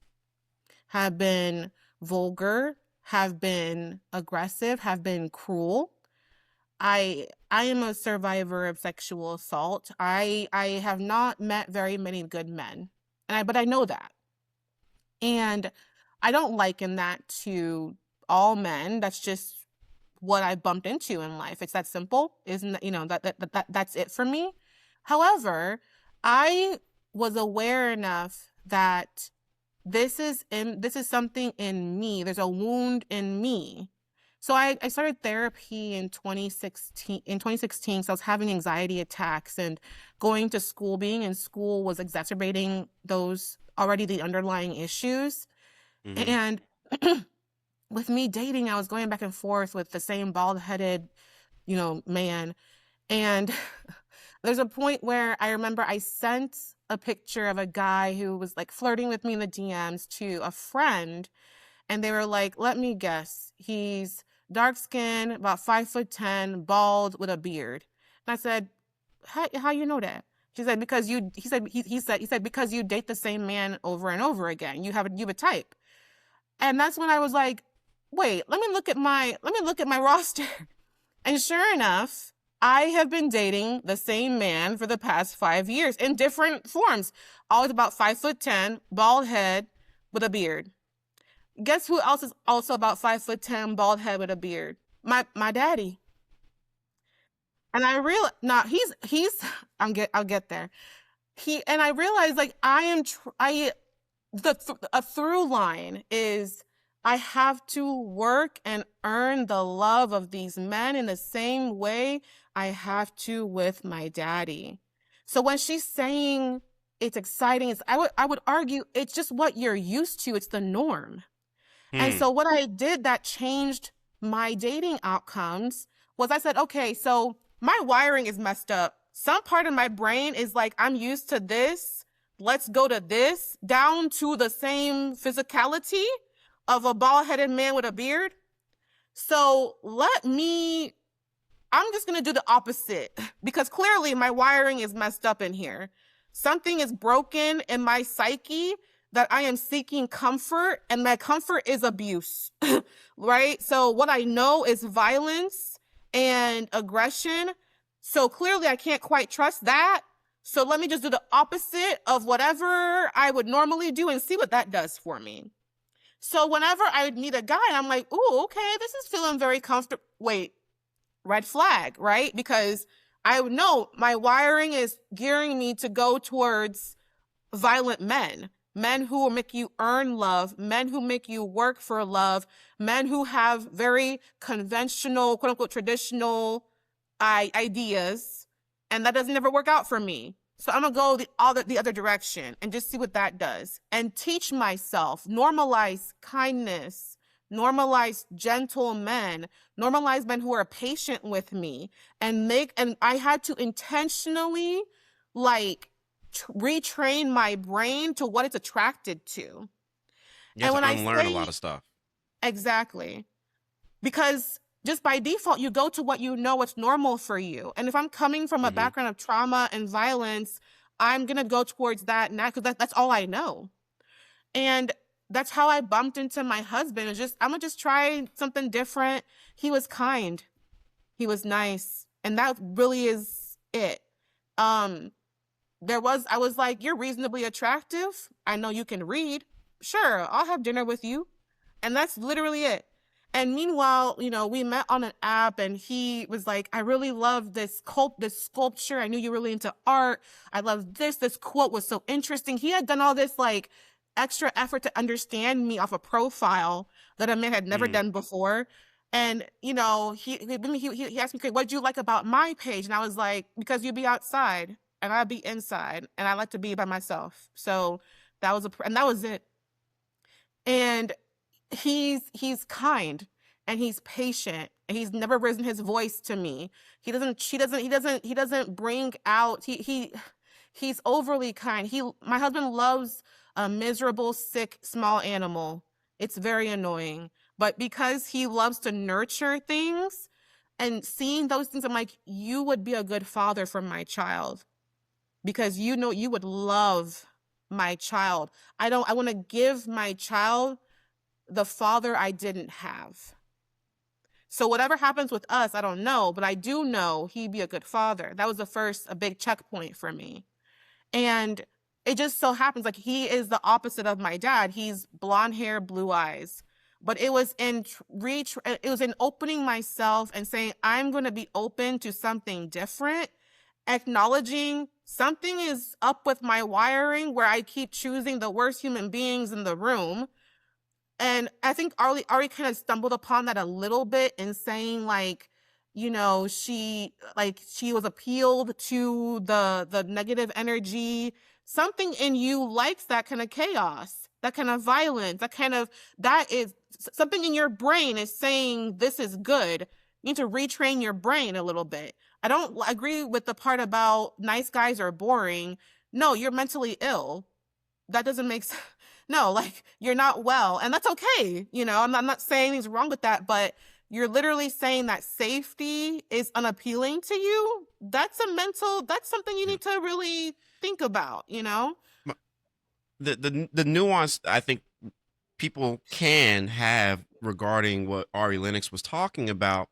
have been vulgar, have been aggressive, have been cruel. I am a survivor of sexual assault. I have not met very many good men. But I know that. And I don't liken that to all men. That's just what I bumped into in life. It's that simple. Isn't that, that's it for me. However, I was aware enough that this is something in me. There's a wound in me. So I started therapy in 2016. So I was having anxiety attacks, and going to school, being in school was exacerbating the underlying issues. Mhm. And with me dating, I was going back and forth with the same bald-headed, man. And there's a point where I remember I sent a picture of a guy who was like flirting with me in the DMs to a friend. And they were like, let me guess, he's dark skinned, about 5'10", bald with a beard. And I said, how you know that? She said, because you, he said, because you date the same man over and over again. You have a type. And that's when I was like, wait, let me look at my roster. And sure enough, I have been dating the same man for the past 5 years in different forms. Always about 5'10", bald head with a beard. Guess who else is also about 5'10", bald head with a beard? My daddy. And I realized, I'll get there. I realized, like, a through line is I have to work and earn the love of these men in the same way I have to with my daddy. So when she's saying it's exciting, I would argue it's just what you're used to. It's the norm. And so what I did that changed my dating outcomes was I said, okay, so my wiring is messed up. Some part of my brain is like, I'm used to this. Let's go to this, down to the same physicality of a bald-headed man with a beard. So I'm just going to do the opposite because clearly my wiring is messed up in here. Something is broken in my psyche that I am seeking comfort, and that comfort is abuse, right? So what I know is violence and aggression. So clearly I can't quite trust that. So let me just do the opposite of whatever I would normally do and see what that does for me. So whenever I would meet a guy, I'm like, ooh, okay, this is feeling very comfortable. Wait, red flag, right? Because I know my wiring is gearing me to go towards violent men who will make you earn love, men who make you work for love, men who have very conventional, quote unquote, traditional ideas. And that doesn't ever work out for me. So I'm going to go the other direction and just see what that does and teach myself, normalize kindness, normalize gentle men, normalize men who are patient with me, and I had to intentionally retrain my brain to what it's attracted to. You have to unlearn a lot of stuff. Exactly. Because just by default, you go to what you know what's normal for you. And if I'm coming from a background of trauma and violence, I'm going to go towards that now because that's all I know. And that's how I bumped into my husband. I'm going to just try something different. He was kind. He was nice. And that really is it. I was like, you're reasonably attractive. I know you can read. Sure, I'll have dinner with you. And that's literally it. And meanwhile, we met on an app and he was like, I really love this sculpture. I knew you were really into art. I love this. This quote was so interesting. He had done all this extra effort to understand me off a profile that a man had never done before. And, he asked me, okay, what do you like about my page? And I was like, because you be outside and I'd be inside and I like to be by myself. So that was it. And he's kind and he's patient and he's never risen his voice to me. He doesn't bring out, he's overly kind. My husband loves a miserable, sick, small animal. It's very annoying, but because he loves to nurture things and seeing those things, I'm like, you would be a good father for my child because you would love my child. I want to give my child the father I didn't have. So whatever happens with us, I don't know, but I do know he'd be a good father. That was a big checkpoint for me. And it just so happens he is the opposite of my dad. He's blonde hair, blue eyes. But it was in opening myself and saying, I'm going to be open to something different, acknowledging something is up with my wiring where I keep choosing the worst human beings in the room. And I think Ari kind of stumbled upon that a little bit in saying she was appealed to the negative energy. Something in you likes that kind of chaos, that kind of violence, that is something in your brain is saying this is good. You need to retrain your brain a little bit. I don't agree with the part about nice guys are boring. No, you're mentally ill. That doesn't make sense. No, you're not well, and that's okay. I'm not saying anything's wrong with that, but you're literally saying that safety is unappealing to you. That's something you need to really think about, you know? The nuance I think people can have regarding what Ari Lennox was talking about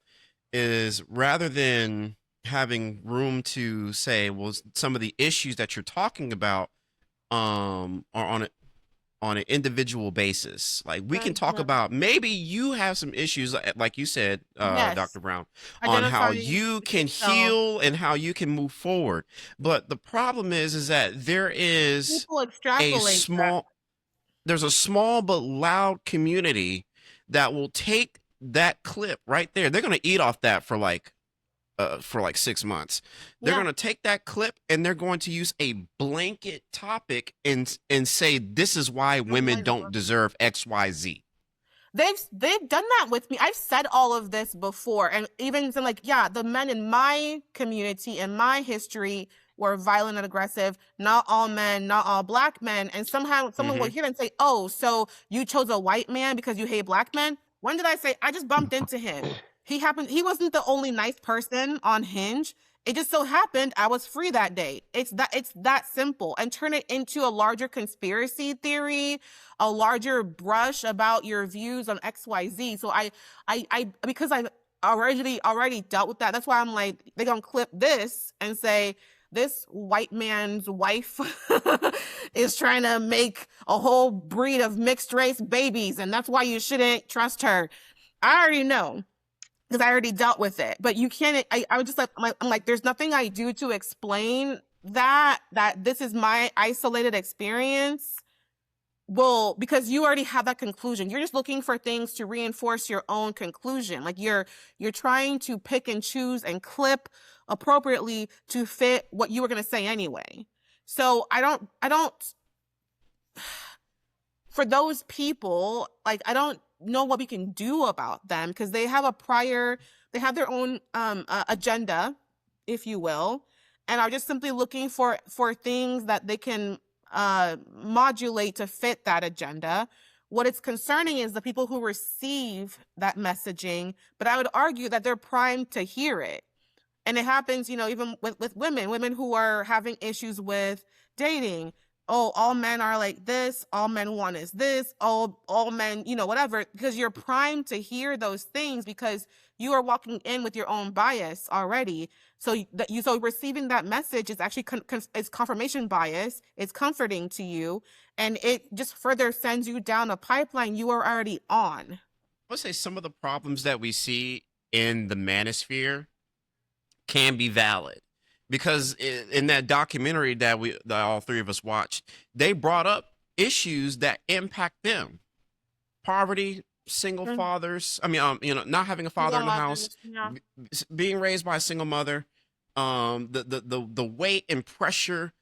is, rather than having room to say, well, some of the issues that you're talking about are on an individual basis. Like, we can talk about, maybe you have some issues, like you said, Yes. Dr. Brown, on how you can heal and how you can move forward. But the problem is that there is People extrapolate there's a small but loud community that will take that clip right there. They're going to eat off that for like 6 months. They're going to take that clip and they're going to use a blanket topic and say, this is why women don't deserve XYZ. They've done that with me. I've said all of this before, and even like, yeah, the men in my community and my history were violent and aggressive. Not all men, not all black men. And somehow someone will hear and say, oh, so you chose a white man because you hate black men? When did I say? I just bumped into him. He wasn't the only nice person on Hinge. It just so happened I was free that day. It's that simple. And turn it into a larger conspiracy theory, a larger brush about your views on XYZ. So I because I've already dealt with that. That's why I'm like, they're gonna clip this and say, this white man's wife is trying to make a whole breed of mixed race babies, and that's why you shouldn't trust her. I already know, because I already dealt with it. But you can't, I was just like, I'm like, there's nothing I do to explain that this is my isolated experience. Well, because you already have that conclusion. You're just looking for things to reinforce your own conclusion. Like you're trying to pick and choose and clip appropriately to fit what you were going to say anyway. So I don't, for those people, like, I don't know what we can do about them, because they have their own agenda, if you will, and are just simply looking for things that they can modulate to fit that agenda. What is concerning is the people who receive that messaging, but I would argue that they're primed to hear it. And it happens, even with women who are having issues with dating. Oh, all men are like this. All men want is this. All men, whatever, because you're primed to hear those things because you are walking in with your own bias already. So receiving that message is actually it's confirmation bias. It's comforting to you, and it just further sends you down a pipeline you are already on. I would say some of the problems that we see in the manosphere can be valid, because in that documentary that all three of us watched, they brought up issues that impact them: poverty, single fathers. I mean, not having a father in the house, being raised by a single mother, the weight and pressure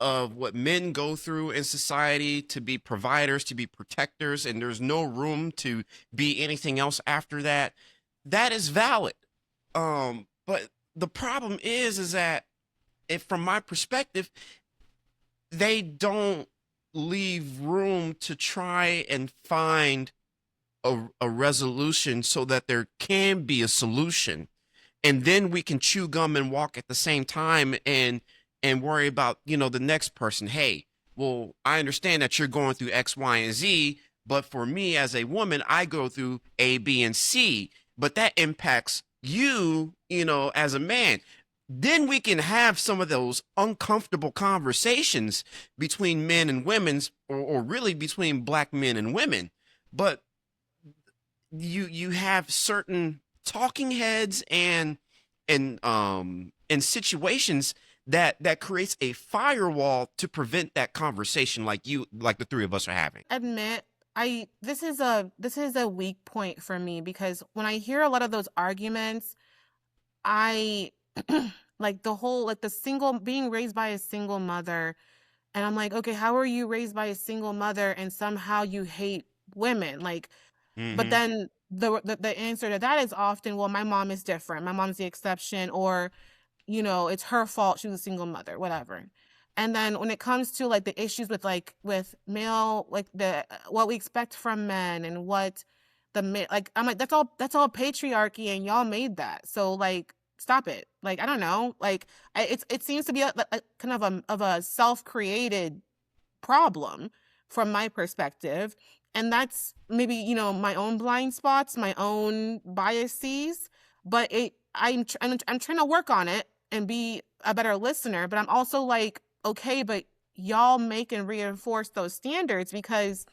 of what men go through in society to be providers, to be protectors, and there's no room to be anything else after that. That is valid. But the problem is that, from my perspective, they don't leave room to try and find a resolution so that there can be a solution. And then we can chew gum and walk at the same time and worry about, the next person. Hey, well, I understand that you're going through X, Y, and Z, but for me as a woman, I go through A, B, and C, but that impacts you, as a man. Then we can have some of those uncomfortable conversations between men and women, or really between black men and women. But you have certain talking heads and situations that creates a firewall to prevent that conversation, like the three of us are having. Admit, this is a weak point for me, because when I hear a lot of those arguments, I like the whole, like, the single, being raised by a single mother, and I'm like, okay, how are you raised by a single mother and somehow you hate women? Like, but then the answer to that is often, well, my mom is different. My mom's the exception, or it's her fault. She was a single mother, whatever. And then when it comes to like the issues with male, like what we expect from men and what like, I'm like, that's all patriarchy, and y'all made that. So like, stop it. Like, I don't know. Like, it seems to be a kind of a self-created problem from my perspective. And that's maybe, you know, my own blind spots, my own biases, but I'm trying to work on it and be a better listener. But I'm also like, okay, but y'all make and reinforce those standards, because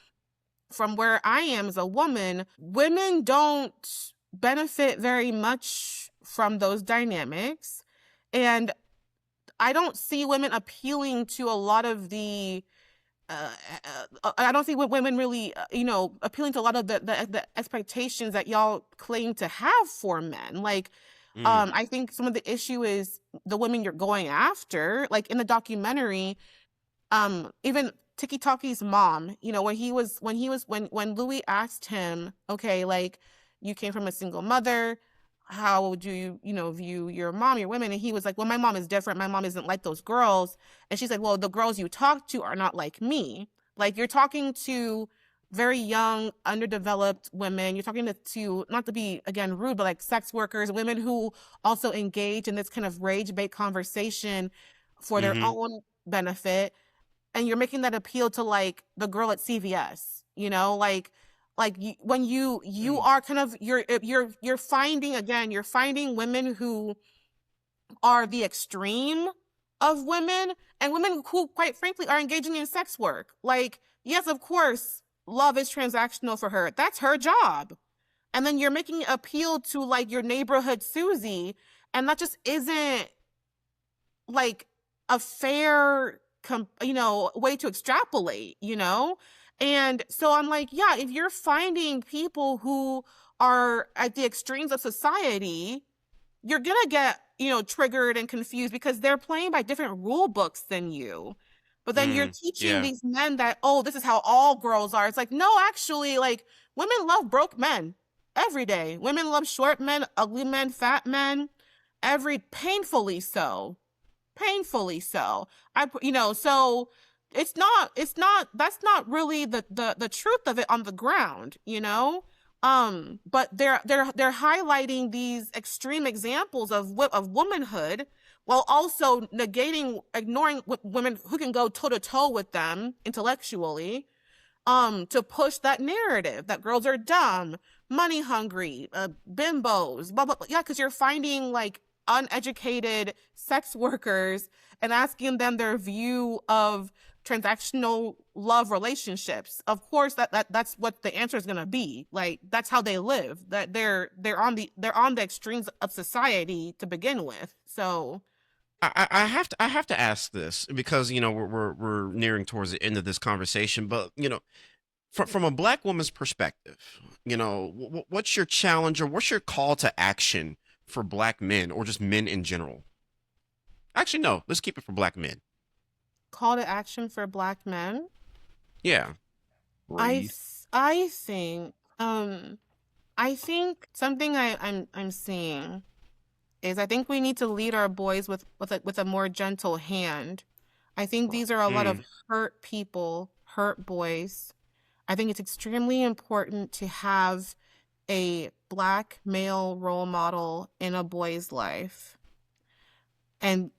from where I am as a woman, women don't benefit very much from those dynamics. And I don't see women appealing to a lot of the I don't see women really, you know, appealing to a lot of the expectations that y'all claim to have for men. Like, I think some of the issue is the women you're going after. Like in the documentary, even Tiki Taki's mom, you know, when Louis asked him, okay, like, you came from a single mother, how would you, you know, view your mom, your women? And he was like, well, my mom is different. My mom isn't like those girls. And she's like, well, the girls you talk to are not like me. Like, you're talking to very young, underdeveloped women. You're talking to not to be, again, rude, but like sex workers, women who also engage in this kind of rage-bait conversation for their own benefit. And you're making that appeal to like the girl at CVS, you know, like when you are kind of, you're finding women who are the extreme of women, and women who, quite frankly, are engaging in sex work. Like, yes, of course, love is transactional for her. That's her job. And then you're making it appeal to like your neighborhood Susie, and that just isn't like a fair way to extrapolate, you know? And so I'm like, yeah, if you're finding people who are at the extremes of society, you're gonna get, you know, triggered and confused because they're playing by different rule books than you. But then you're teaching these men that, oh, this is how all girls are. It's like, no, actually, like, women love broke men every day. Women love short men, ugly men, fat men, painfully so. So that's not really the truth of it on the ground, you know? But they're highlighting these extreme examples of womanhood while also ignoring women who can go toe to toe with them intellectually, to push that narrative that girls are dumb, money hungry, bimbos, blah, blah, blah. Yeah, because you're finding like uneducated sex workers and asking them their view of transactional love relationships. Of course, that's what the answer is going to be. Like, that's how they live. That they're on the extremes of society to begin with. So I have to ask this because, you know, we're nearing towards the end of this conversation, but, you know, from a Black woman's perspective, you know, what's your challenge or what's your call to action for Black men or just men in general? Actually, no, let's keep it for Black men. Call to action for Black men? Yeah. I think something I'm seeing is I think we need to lead our boys with a more gentle hand. I think these are a lot of hurt people, hurt boys. I think it's extremely important to have a Black male role model in a boy's life.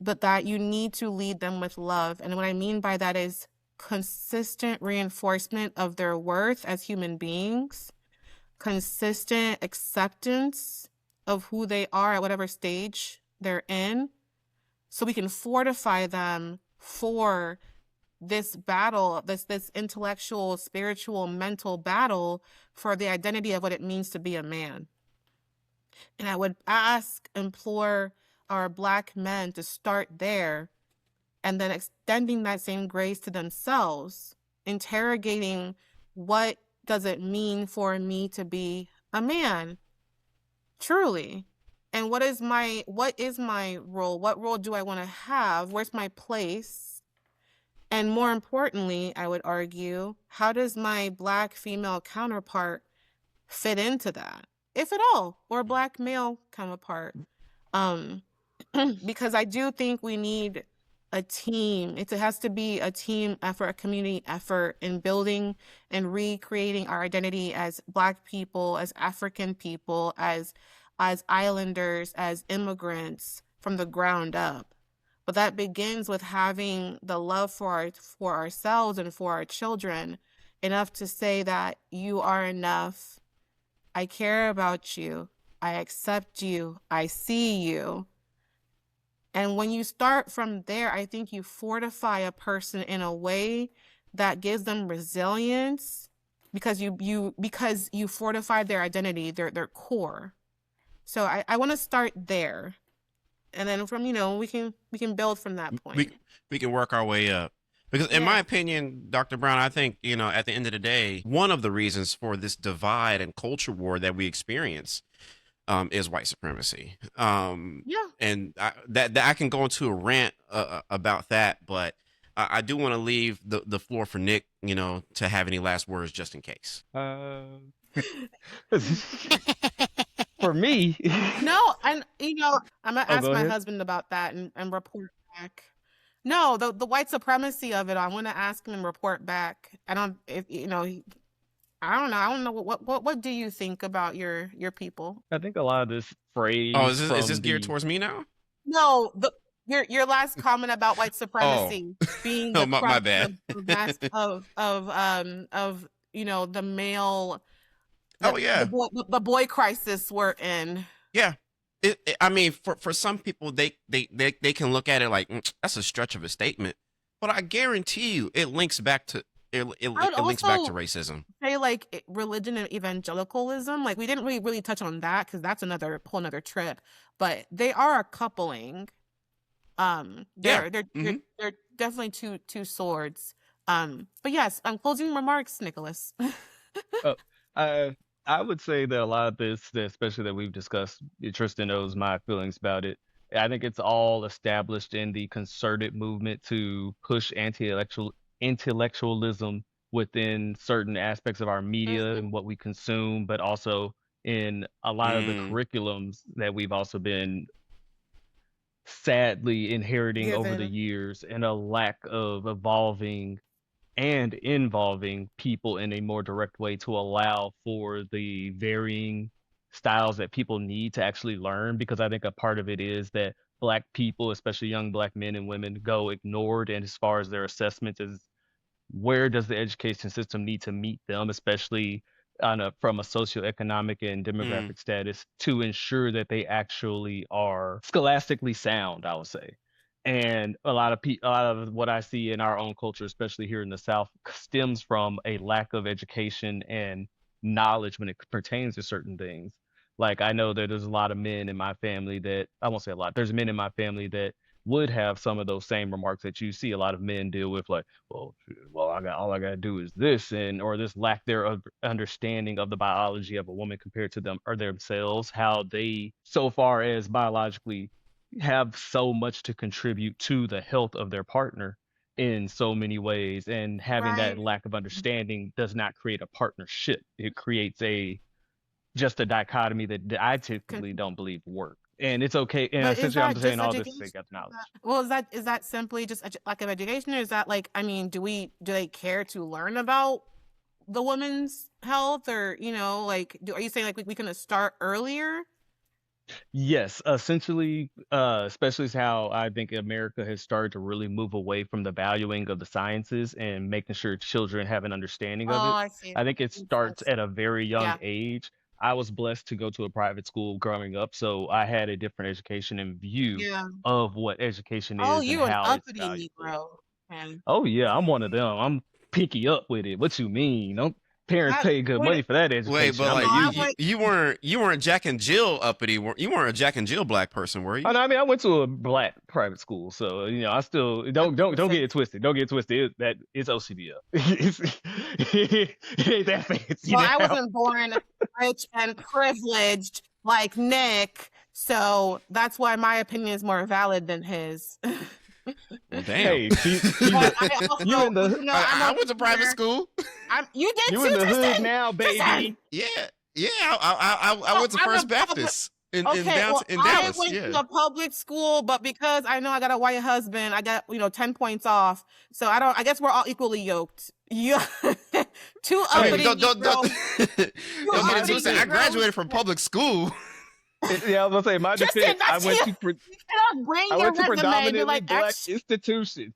But that you need to lead them with love. And what I mean by that is consistent reinforcement of their worth as human beings, consistent acceptance of who they are at whatever stage they're in, so we can fortify them for this battle, this intellectual, spiritual, mental battle for the identity of what it means to be a man. And I would implore our Black men to start there, and then extending that same grace to themselves, interrogating, what does it mean for me to be a man? Truly. And what is my role? What role do I want to have? Where's my place? And more importantly, I would argue, how does my Black female counterpart fit into that, if at all, or Black male counterpart? Because I do think we need a team. It has to be a team effort, a community effort in building and recreating our identity as Black people, as African people, as islanders, as immigrants from the ground up. But that begins with having the love for ourselves and for our children, enough to say that you are enough. I care about you. I accept you. I see you. And when you start from there, I think you fortify a person in a way that gives them resilience, because you fortify their identity, their core. So I want to start there, and then from we can build from that point. We can work our way up. Because in my opinion, Dr. Brown, I think, at the end of the day, one of the reasons for this divide and culture war that we experience is white supremacy. And I can go into a rant about that, but I do want to leave the floor for Nick, to have any last words just in case. For me. No, and I'm gonna ask my husband about that and report back. No, the white supremacy of it, I want to ask him and report back. I don't know. What do you think about your people? I think a lot of this phrase. Oh, is this geared towards me now? No, your last comment about white supremacy being the my bad. of the male. The boy crisis we're in. Yeah. I mean, for some people, they can look at it like that's a stretch of a statement, but I guarantee you, it links back to links back to racism. Say like religion and evangelicalism. Like we didn't really touch on that because that's whole another trip. But they are a coupling. They're definitely two swords. But yes, closing remarks, Nicholas. I would say that a lot of this, especially that we've discussed, Tristan knows my feelings about it. I think it's all established in the concerted movement to push intellectualism within certain aspects of our media and what we consume, but also in a lot of the curriculums that we've also been sadly inheriting over the years, and a lack of evolving and involving people in a more direct way to allow for the varying styles that people need to actually learn. Because I think a part of it is that Black people, especially young Black men and women, go ignored, and as far as their assessments is where does the education system need to meet them, especially from a socioeconomic and demographic status, to ensure that they actually are scholastically sound, I would say. And a lot of what I see in our own culture, especially here in the South, stems from a lack of education and knowledge when it pertains to certain things. Like I know that there's a lot of men in my family that, I won't say a lot, there's men in my family that would have some of those same remarks that you see a lot of men deal with, like, well, all I gotta do is this, or this lack their understanding of the biology of a woman compared to them or themselves, how they, so far as biologically, have so much to contribute to the health of their partner in so many ways, and having that lack of understanding does not create a partnership. It creates just a dichotomy that I typically don't believe work. And it's okay. And essentially, I'm saying all this to get knowledge. Well, is that simply just a lack of education, or is that like, I mean, do they care to learn about the woman's health, or are you saying like we can start earlier? Yes, essentially, especially how I think America has started to really move away from the valuing of the sciences and making sure children have an understanding of it. I see. I think it starts at a very young age. I was blessed to go to a private school growing up, so I had a different education and view of what education is and how it's valued. Negro. Oh yeah, I'm one of them. I'm pinky up with it. What you mean? Parents pay good money for that education. Wait, but like you weren't Jack and Jill uppity. You weren't a Jack and Jill Black person, were you? I mean, I went to a Black private school, so I still don't get it twisted. Don't get it twisted. It's OCBL. It ain't that fancy. Well, I wasn't born rich and privileged like Nick, so that's why my opinion is more valid than his. Well, damn. Hey, I went to private school. You did you too, in the Tristan. hood now, baby. Yeah. I went to First Baptist. in Okay, well, I Dallas. went Yeah. to a public school, but because I know I got a white husband, I got 10 points off. So I guess we're all equally yoked. Yeah, two I mean, uppity don't Negroes. get it uppity twisted. I Negroes. graduated from public school. Yeah, I was gonna say my Tristan, defense. I that's went you. to You cannot bring I your went to resume and be predominantly like, black institutions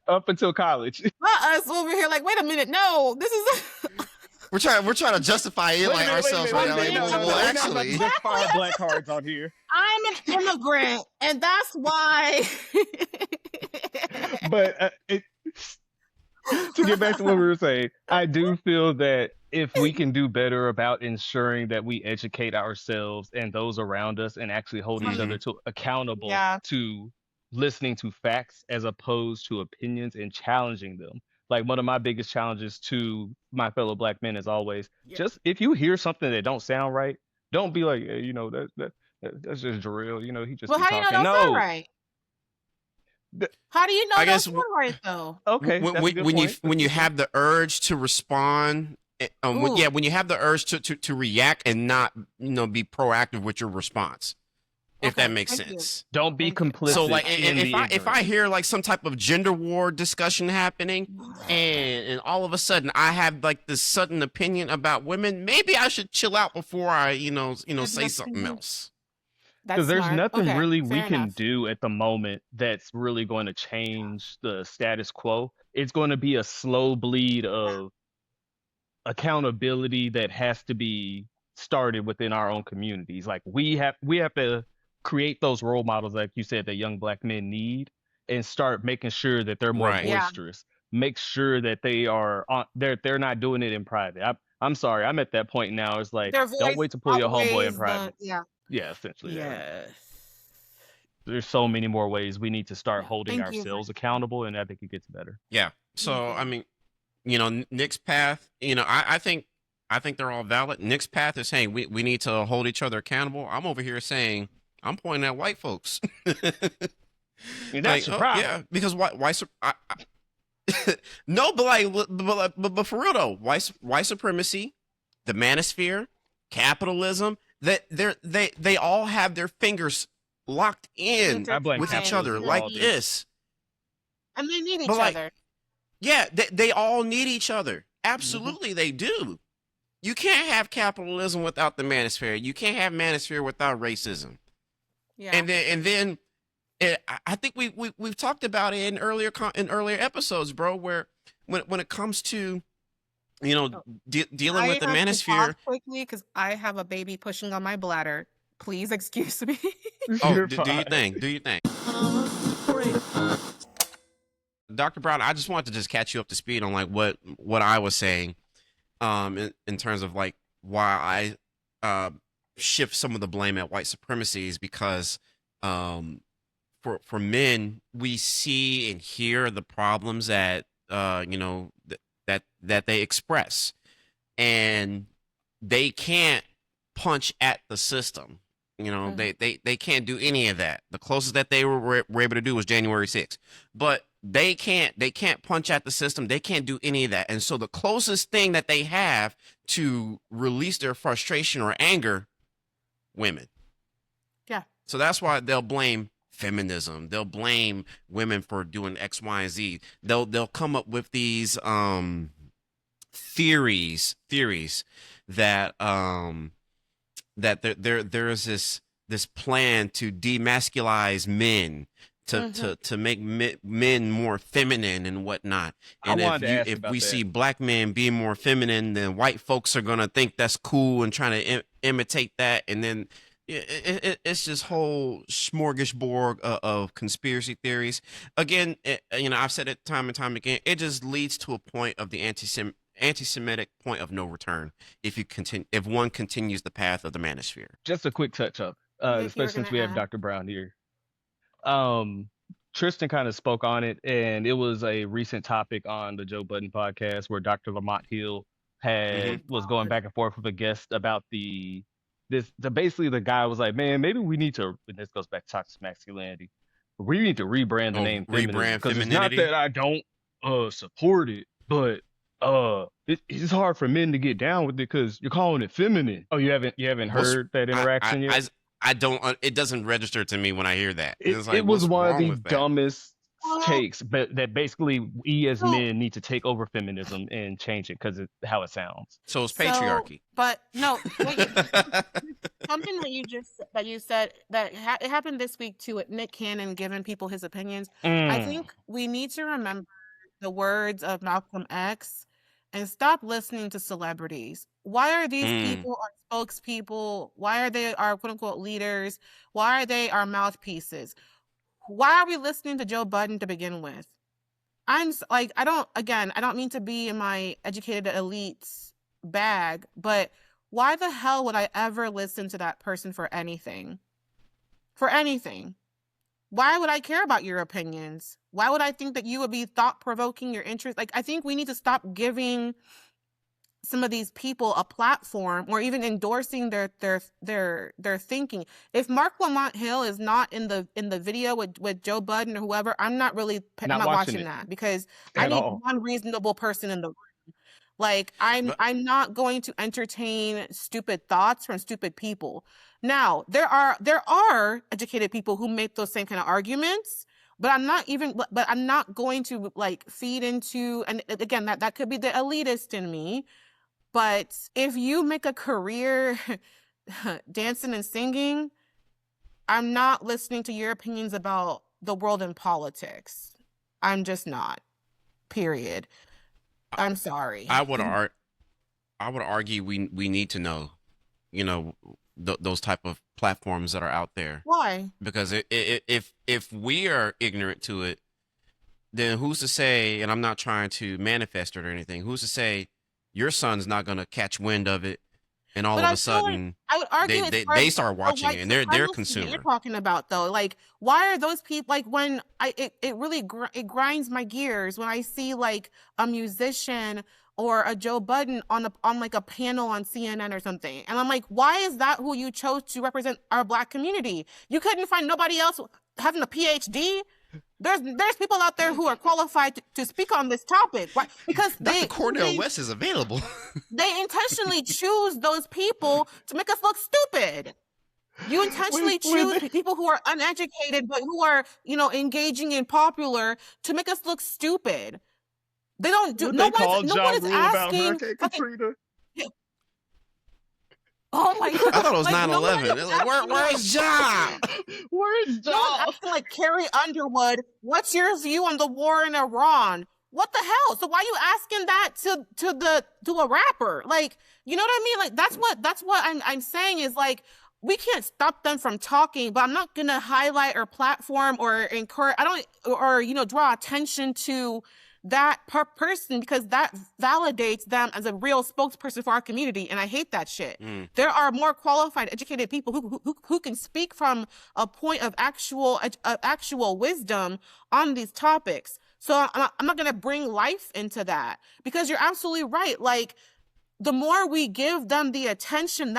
up until college. not us over here. Like, wait a minute, no, this is. We're trying to justify it like ourselves right now. Like, well, actually, justify black cards on here. I'm an immigrant, and that's why. But to get back to what we were saying, I do feel that if we can do better about ensuring that we educate ourselves and those around us and actually hold each other accountable to listening to facts as opposed to opinions and challenging them. Like one of my biggest challenges to my fellow black men is always just if you hear something that don't sound right, don't be like, hey, that's just drill. He just Well, be how do you know talking. that's not right? How do you know that's not right though? Okay, when you have the urge to respond, when you have the urge to react and not be proactive with your response, if that makes sense. Don't be complicit. So like, if I hear like some type of gender war discussion happening, and all of a sudden I have like this sudden opinion about women, maybe I should chill out before I say something else. Because there's nothing really we fair can enough. do at the moment that's really going to change the status quo. It's going to be a slow bleed of accountability that has to be started within our own communities. Like we have to create those role models, like you said, that young black men need, and start making sure that they're more Right. boisterous. Make sure that they are they're not doing it in private. I'm sorry, I'm at that point now. It's like Their don't voice wait to pull your homeboy in outweighs private. Yeah. Essentially. Yes. There's so many more ways we need to start holding Thank you. ourselves accountable, and I think it gets better. Yeah. So I mean, Nick's path. I think they're all valid. Nick's path is saying we need to hold each other accountable. I'm over here saying I'm pointing at white folks. That's yeah, because why no, but for real though, white supremacy, the manosphere, capitalism, that they all have their fingers locked in with each other like this, and they need each other. Yeah, they all need each other. Absolutely, they do. You can't have capitalism without the manosphere. You can't have manosphere without racism. Yeah. And then I think we've talked about it in earlier episodes, bro. Where when it comes to dealing with the manosphere. Quickly, because I have a baby pushing on my bladder. Please excuse me. Oh, do you think? Do you think? Dr. Brown, I just wanted to just catch you up to speed on like what I was saying, in terms of like why I shift some of the blame at white supremacy is because for men we see and hear the problems that that they express, and they can't punch at the system. They can't do any of that. The closest that they were able to do was January 6th, but they can't punch at the system. They can't do any of that. And so the closest thing that they have to release their frustration or anger, women. Yeah. So that's why they'll blame feminism. They'll blame women for doing X, Y, and Z. They'll come up with these theories that that there is this plan to demasculize men, to make men more feminine and whatnot. And if we see black men being more feminine, then white folks are gonna think that's cool and trying to imitate that, and then it's this whole smorgasbord of conspiracy theories. Again, I've said it time and time again. It just leads to a point of the anti-Semitic point of no return if one continues the path of the manosphere. Just a quick touch up, especially since we have Dr. Brown here. Tristan kind of spoke on it, and it was a recent topic on the Joe Budden podcast where Dr. Lamont Hill was going back and forth with a guest about basically the guy was like, man, maybe we need to, and this goes back to toxic masculinity, we need to rebrand the name feminism, because it's not that I don't support it, but it's hard for men to get down with it because you're calling it feminine. Oh, you haven't heard that interaction yet? I don't. It doesn't register to me when I hear that. It's like, It was what's one of wrong the with that? dumbest Well, takes, but that basically we as so men need to take over feminism and change it because it's how it sounds. So it's so, patriarchy. but no, wait. Something that you said that it happened this week too with Nick Cannon giving people his opinions. I Mm. think we need to remember the words of Malcolm X and stop listening to celebrities. Why are these Mm. people our spokespeople? Why are they our quote unquote leaders? Why are they our mouthpieces? Why are we listening to Joe Budden to begin with? Like, I don't mean to be in my educated elites bag, but why the hell would I ever listen to that person for anything? For anything. Why would I care about your opinions? Why would I think that you would be thought-provoking your interest? Like, I think we need to stop giving some of these people a platform or even endorsing their thinking. If Mark Lamont Hill is not in the video with Joe Budden or whoever, I'm not Not watching watching it that because I at need all. one reasonable person in the room. Like, But I'm not going to entertain stupid thoughts from stupid people. Now, there are educated people who make those same kind of arguments, but I'm not going to like feed into, and again, that could be the elitist in me. But if you make a career dancing and singing, I'm not listening to your opinions about the world and politics. I'm just not. Period. I'm sorry. I would argue we need to know, those type of platforms that are out there, Why? because if we are ignorant to it, then who's to say? And I'm not trying to manifest it or anything. Who's to say your son's not going to catch wind of it, and all But of I a feel like sudden I would argue it's they start a watching white it, and they're supremacy that consumer. you're talking about though. Like, why are those people like when it really it grinds my gears when I see like a musician or a Joe Budden on like a panel on CNN or something, and I'm like, why is that who you chose to represent our Black community? You couldn't find nobody else having a PhD. There's people out there who are qualified to speak on this topic. Why? Because Dr. Cornel West is available. they intentionally choose those people to make us look stupid. You intentionally choose people who are uneducated but who are, engaging in popular to make us look stupid. They don't do. No one is asking. Katrina. Oh my God! I thought it was Like, 9/11. They're like, where's Ja? Where's no one's Joe? asking like Carrie Underwood. What's your view on the war in Iran? What the hell? So why are you asking that to a rapper? Like, you know what I mean? Like, that's what I'm saying is like, we can't stop them from talking, but I'm not gonna highlight or platform or encourage. Or draw attention to that person because that validates them as a real spokesperson for our community, and I hate that shit. There are more qualified, educated people who can speak from a point of actual wisdom on these topics. So I'm not gonna bring life into that because you're absolutely right. Like, the more we give them the attention,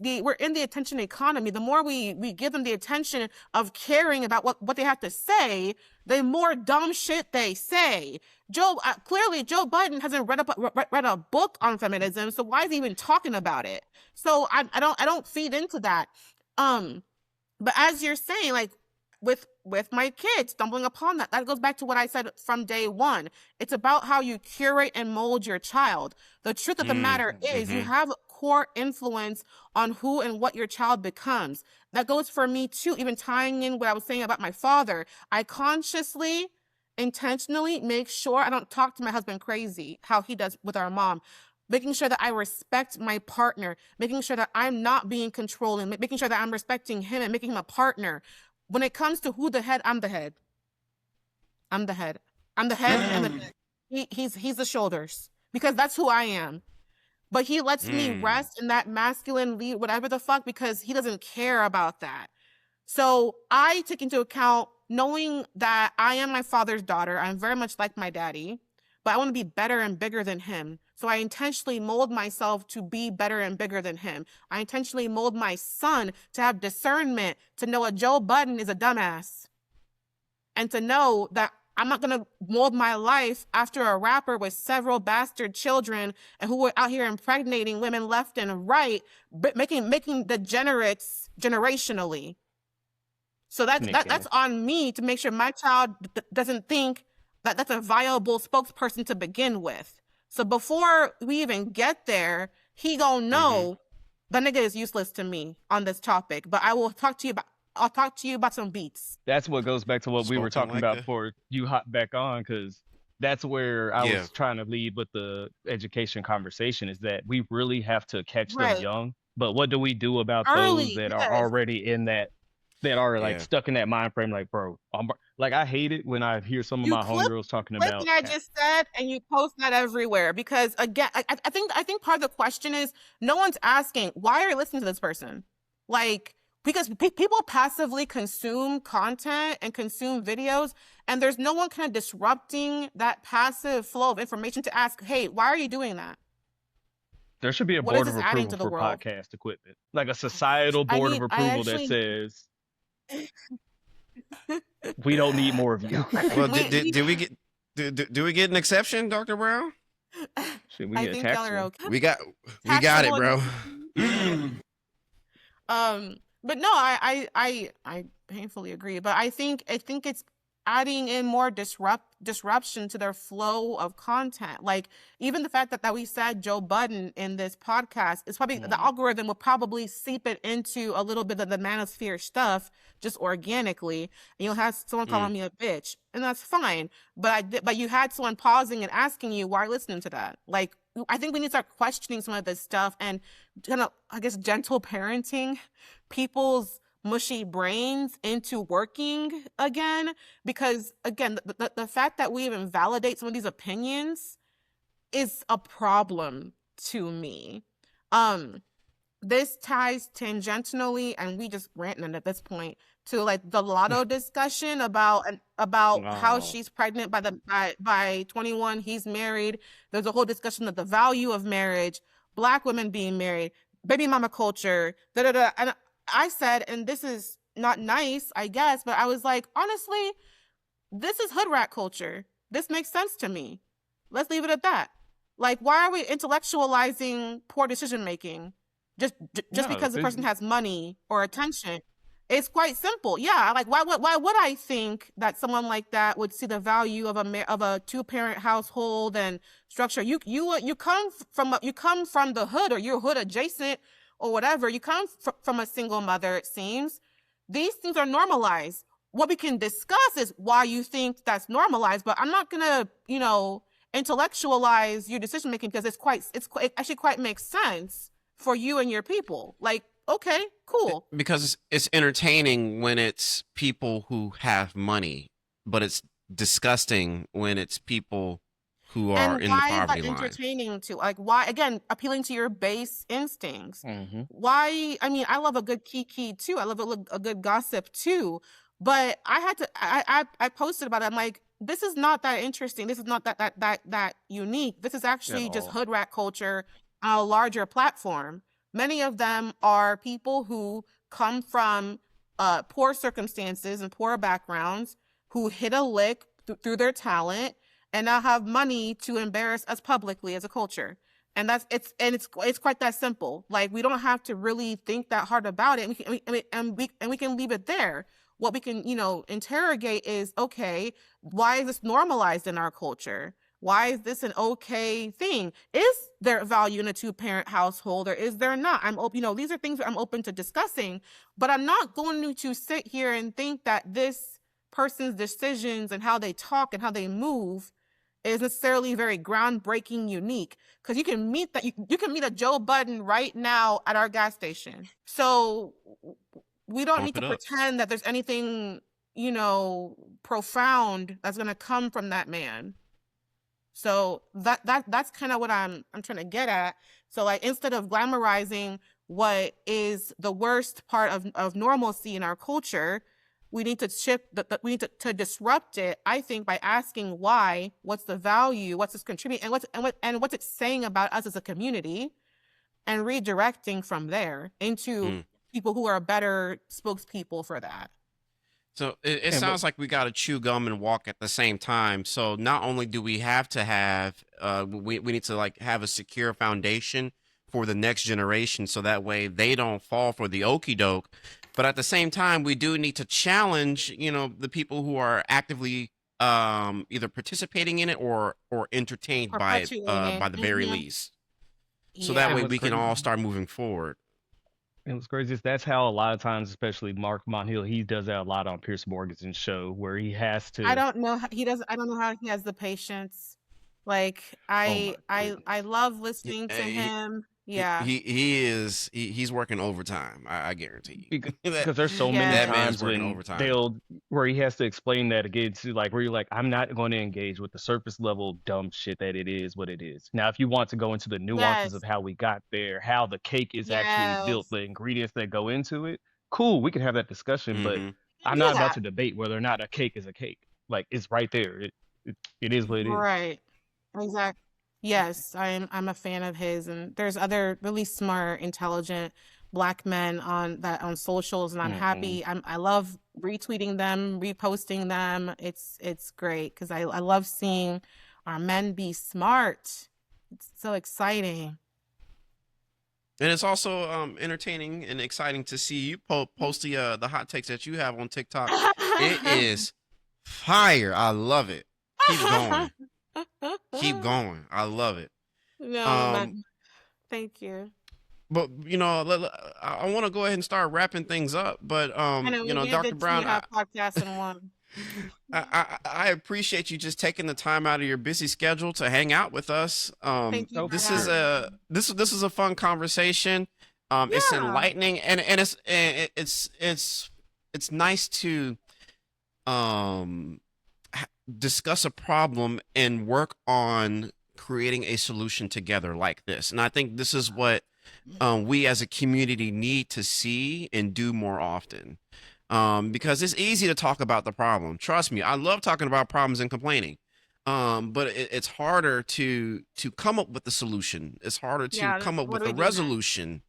we're in the attention economy. The more we give them the attention of caring about what they have to say, the more dumb shit they say. Clearly Joe Budden hasn't read a book on feminism, so why is he even talking about it? So I don't feed into that. But as you're saying, like with my kids stumbling upon that goes back to what I said from day one. It's about how you curate and mold your child. The truth of the matter is you have core influence on who and what your child becomes. That goes for me too, even tying in what I was saying about my father. I consciously, intentionally make sure I don't talk to my husband crazy, how he does with our mom. Making sure that I respect my partner, making sure that I'm not being controlling, making sure that I'm respecting him and making him a partner. When it comes to who the head, I'm the head. I'm the head. I'm the head, and he's the shoulders because that's who I am. But he lets me rest in that masculine lead, whatever the fuck, because he doesn't care about that. So I take into account knowing that I am my father's daughter. I'm very much like my daddy, but I want to be better and bigger than him. So I intentionally mold myself to be better and bigger than him. I intentionally mold my son to have discernment, to know a Joe Budden is a dumbass. And to know that I'm not going to mold my life after a rapper with several bastard children and who were out here impregnating women left and right, but making degenerates generationally. So that's on me to make sure my child doesn't think that that's a viable spokesperson to begin with. So before we even get there, he gonna know that nigga is useless to me on this topic. But I'll talk to you about some beats. That's what goes back to what we were talking about before you hop back on, because that's where I was trying to lead with the education conversation, is that we really have to catch them young. But what do we do about those that are already in that like stuck in that mind frame? Like, bro, I hate it when I hear some of my homegirls talking about what I just said, and you post that everywhere, because again, I think part of the question is no one's asking, why are you listening to this person? Like, because people passively consume content and consume videos, and there's no one kind of disrupting that passive flow of information to ask, hey, why are you doing that? There should be a board of approval for podcast equipment, like a societal board of approval that says we don't need more of you. Well, do we get an exception, Dr. Brown? Should we get a tax? Okay. We got it, bro. But no, I painfully agree. But I think it's adding in more disruption to their flow of content. Like, even the fact that we said Joe Budden in this podcast is probably the algorithm will probably seep it into a little bit of the manosphere stuff just organically, and you'll have someone calling me a bitch, and that's fine. But you had someone pausing and asking you, why are you listening to that? Like, I think we need to start questioning some of this stuff and kind of, I guess, gentle parenting people's mushy brains into working again. Because again, the fact that we even validate some of these opinions is a problem to me. This ties tangentially, and we just ranting at this point, to like the Lotto discussion about how she's pregnant by 21, he's married. There's a whole discussion of the value of marriage, Black women being married, baby mama culture, And I said, and this is not nice, I guess, but I was like, honestly, this is hood rat culture. This makes sense to me. Let's leave it at that. Like, why are we intellectualizing poor decision making just because the person has money or attention? It's quite simple. Yeah, like why would I think that someone like that would see the value of a two-parent household and structure? You come from the hood, or you're hood adjacent or whatever. You come from a single mother, it seems. These things are normalized. What we can discuss is why you think that's normalized, but I'm not gonna, intellectualize your decision making, because it actually quite makes sense for you and your people. Like, okay, cool. Because it's entertaining when it's people who have money, but it's disgusting when it's people who are in the poverty line. And why is that entertaining to? Like, why, again, appealing to your base instincts? Mm-hmm. Why? I mean, I love a good kiki too. I love a good gossip too. But I posted about it. I'm like, this is not that interesting. This is not that unique. This is actually just hood rat culture on a larger platform. Many of them are people who come from poor circumstances and poor backgrounds, who hit a lick through their talent, and now have money to embarrass us publicly as a culture. And it's quite that simple. Like, we don't have to really think that hard about it. We can leave it there. What we can, interrogate is, okay, why is this normalized in our culture? Why is this an okay thing? Is there value in a two-parent household, or is there not? I'm open, these are things that I'm open to discussing, but I'm not going to sit here and think that this person's decisions and how they talk and how they move is necessarily very groundbreaking, unique. Because you can meet you can meet a Joe Budden right now at our gas station. So we don't need to pretend that there's anything, profound that's going to come from that man. So that's kind of what I'm trying to get at. So, like, instead of glamorizing what is the worst part of normalcy in our culture, we need to we need to disrupt it, I think, by asking why, what's the value, what's this contributing, and what's it saying about us as a community, and redirecting from there into people who are better spokespeople for that. So it And sounds like we got to chew gum and walk at the same time. So not only do we have to have, we need to like have a secure foundation for the next generation, so that way they don't fall for the okey doke. But at the same time, we do need to challenge, the people who are actively either participating in it or entertained by it, Perpetuating. by the very Mhm. least. So that Yeah. way what's we can crazy, all start moving forward. and what's crazy is that's how a lot of times, especially Mark Monhill, he does that a lot on Pierce Morgan's show, where he has I to. don't know how he does. I don't know how he has the patience. Like Oh my goodness. I love He, listening to he, him. he, Yeah. he's working overtime. I guarantee you. Because that there's so many Yeah. that man's times working when overtime. where he has to explain that again to like where you're like, I'm not going to engage with the surface level dumb shit that it is what it is. Now, if you want to go into the nuances of Yes. how we got there, how the cake is actually built, Yes. the ingredients that go into it, cool, we can have that discussion, but Hmm. We I'm do not about that. to debate whether or not a cake is a cake. Like it's right there. It is what it is. Right. Exactly. Yes, I'm a fan of his, and there's other really smart, intelligent black men on socials, and I'm Mm-hmm. happy. I love retweeting them, reposting them. It's great because I love seeing our men be smart. It's so exciting. And it's also entertaining and exciting to see you post the hot takes that you have on TikTok. It is fire. I love it. Keep going. Keep going. I love it. No, but Um, thank you. but I want to go ahead and start wrapping things up. But I know we Dr. did two Brown, and a half podcasts in one. I appreciate you just taking the time out of your busy schedule to hang out with us. Thank you Oh, for This for is sure. having me. this is a fun conversation. It's Yeah. enlightening, and it's nice to um discuss a problem and work on creating a solution together like this. And I think this is what we as a community need to see and do more often. Because it's easy to talk about the problem. Trust me, I love talking about problems and complaining. But it's harder to come up with the solution. It's harder to Yeah. come up What with do a we do next? resolution,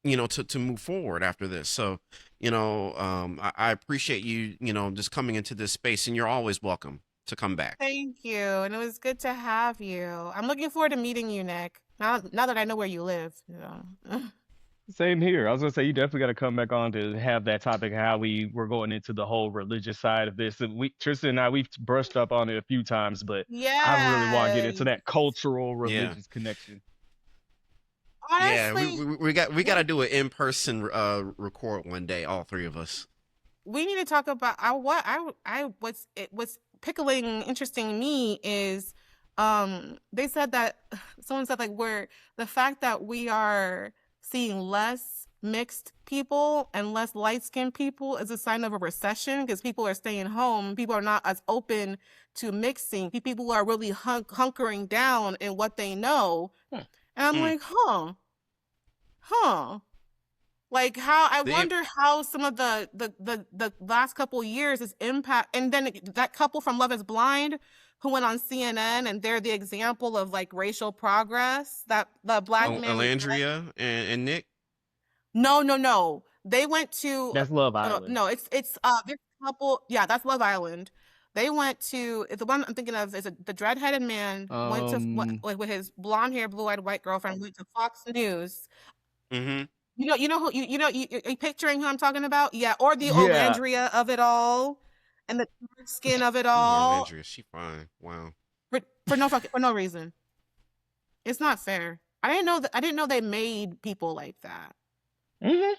to move forward after this. So, I appreciate you, just coming into this space, and you're always welcome to come back. Thank you, and it was good to have you. I'm looking forward to meeting you, Nick. Now that I know where you live. Same here. I was gonna say you definitely got to come back on to have that topic, how we were going into the whole religious side of this. And Tristan and I, we've brushed up on it a few times, but I really want to get into Yes. that cultural Yeah. religious connection. Yeah, Honestly, we got to do an in-person record one day, all three of us. we need to talk about what's pickling interesting me is they said that someone said like we're the fact that we are seeing less mixed people and less light-skinned people is a sign of a recession because people are staying home. People are not as open to mixing. People are really hunkering down in what they know. Hmm. And I'm Mm. like, huh. Like how I The- wonder how some of the last couple years is impact, and then that couple from Love Is Blind who went on CNN and they're the example of like racial progress. That the black man. Alandria and Nick. No. They went to That's Love Island. no, it's this couple. Yeah, that's Love Island. They went to the one I'm thinking of is the dreadheaded man went to with his blonde hair, blue-eyed white girlfriend went to Fox News. Mm-hmm. You picturing who I'm talking about? Yeah, or the Yeah. Olandria of it all, and the dark skin of it all Alandria, she fine. Wow. for no reason. It's not fair. I didn't know they made people like that. Mhm.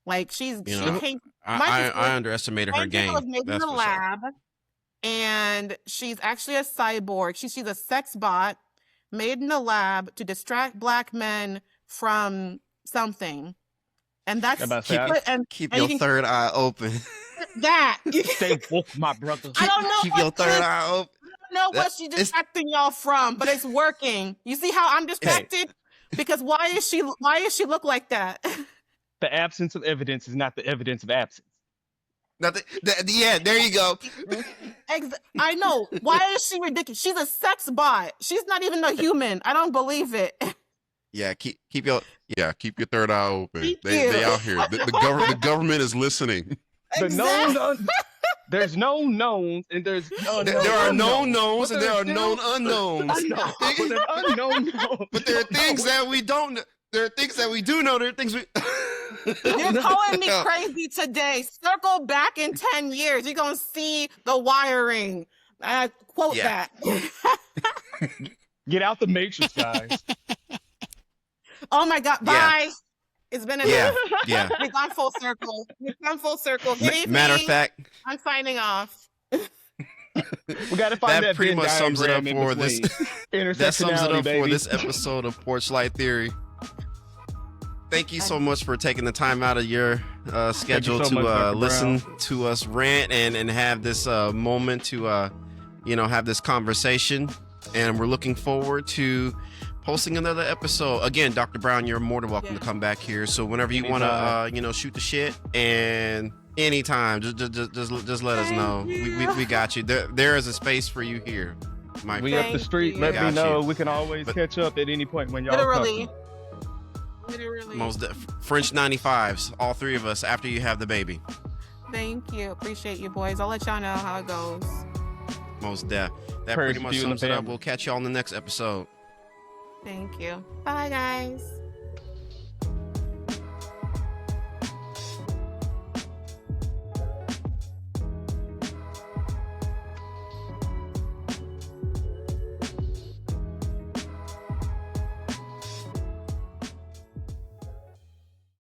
Like she know, came. I underestimated her Mine People game. was made in That's the for sure. lab, and she's actually a cyborg. She's a sex bot made in the lab to distract black men from something. And that's About that. Keep and your you can- third eye open. that. Stay woke, my brother. I don't know Keep what your third eye open. I don't know what That- she's it's- distracting y'all from, but it's working. You see how I'm distracted? Because why is she look like that? The absence of evidence is not the evidence of absence. Yeah, there you go. I know. Why is she ridiculous? She's a sex bot. She's not even a human. I don't believe it. Yeah, keep your Keep your third eye open. Thank They you. out here. The government is listening. The Exactly. There's known knowns and there's unknown There are known unknowns. knowns and there are known unknowns. Unknown, but there's unknown knowns. But there are things that we don't. There are things that we do know. There are things we. You're calling me crazy today. Circle back in 10 years. You're going to see the wiring. Quote that. Get out the matrix, guys. Oh my God. Bye. Yeah. It's been a Yeah. We've gone full circle. We've gone full circle. Good evening. Matter of fact, I'm signing off. We got to find that pretty Venn much sums it up diagram in for this. between. That sums it Intersectionality, up for baby. this episode of Porch Light Theory. Thank you so much for taking the time out of your schedule so much, to Dr. listen Brown. to us rant and have this moment to have this conversation. And we're looking forward to posting another episode. Again, Dr. Brown, you're more than welcome to come back here. So whenever you want to shoot the shit, and anytime, just let us know. We got you. There is a space for you here. We up the street. you. Let me Got know. you. We can always catch up at any point when y'all Literally. come. Most French 95s, all three of us, after you have the baby. Thank you. Appreciate you, boys. I'll let y'all know how it goes. Most def. That Prayers pretty to much you and the sums it up. family. We'll catch you all in the next episode. Thank you. Bye, guys.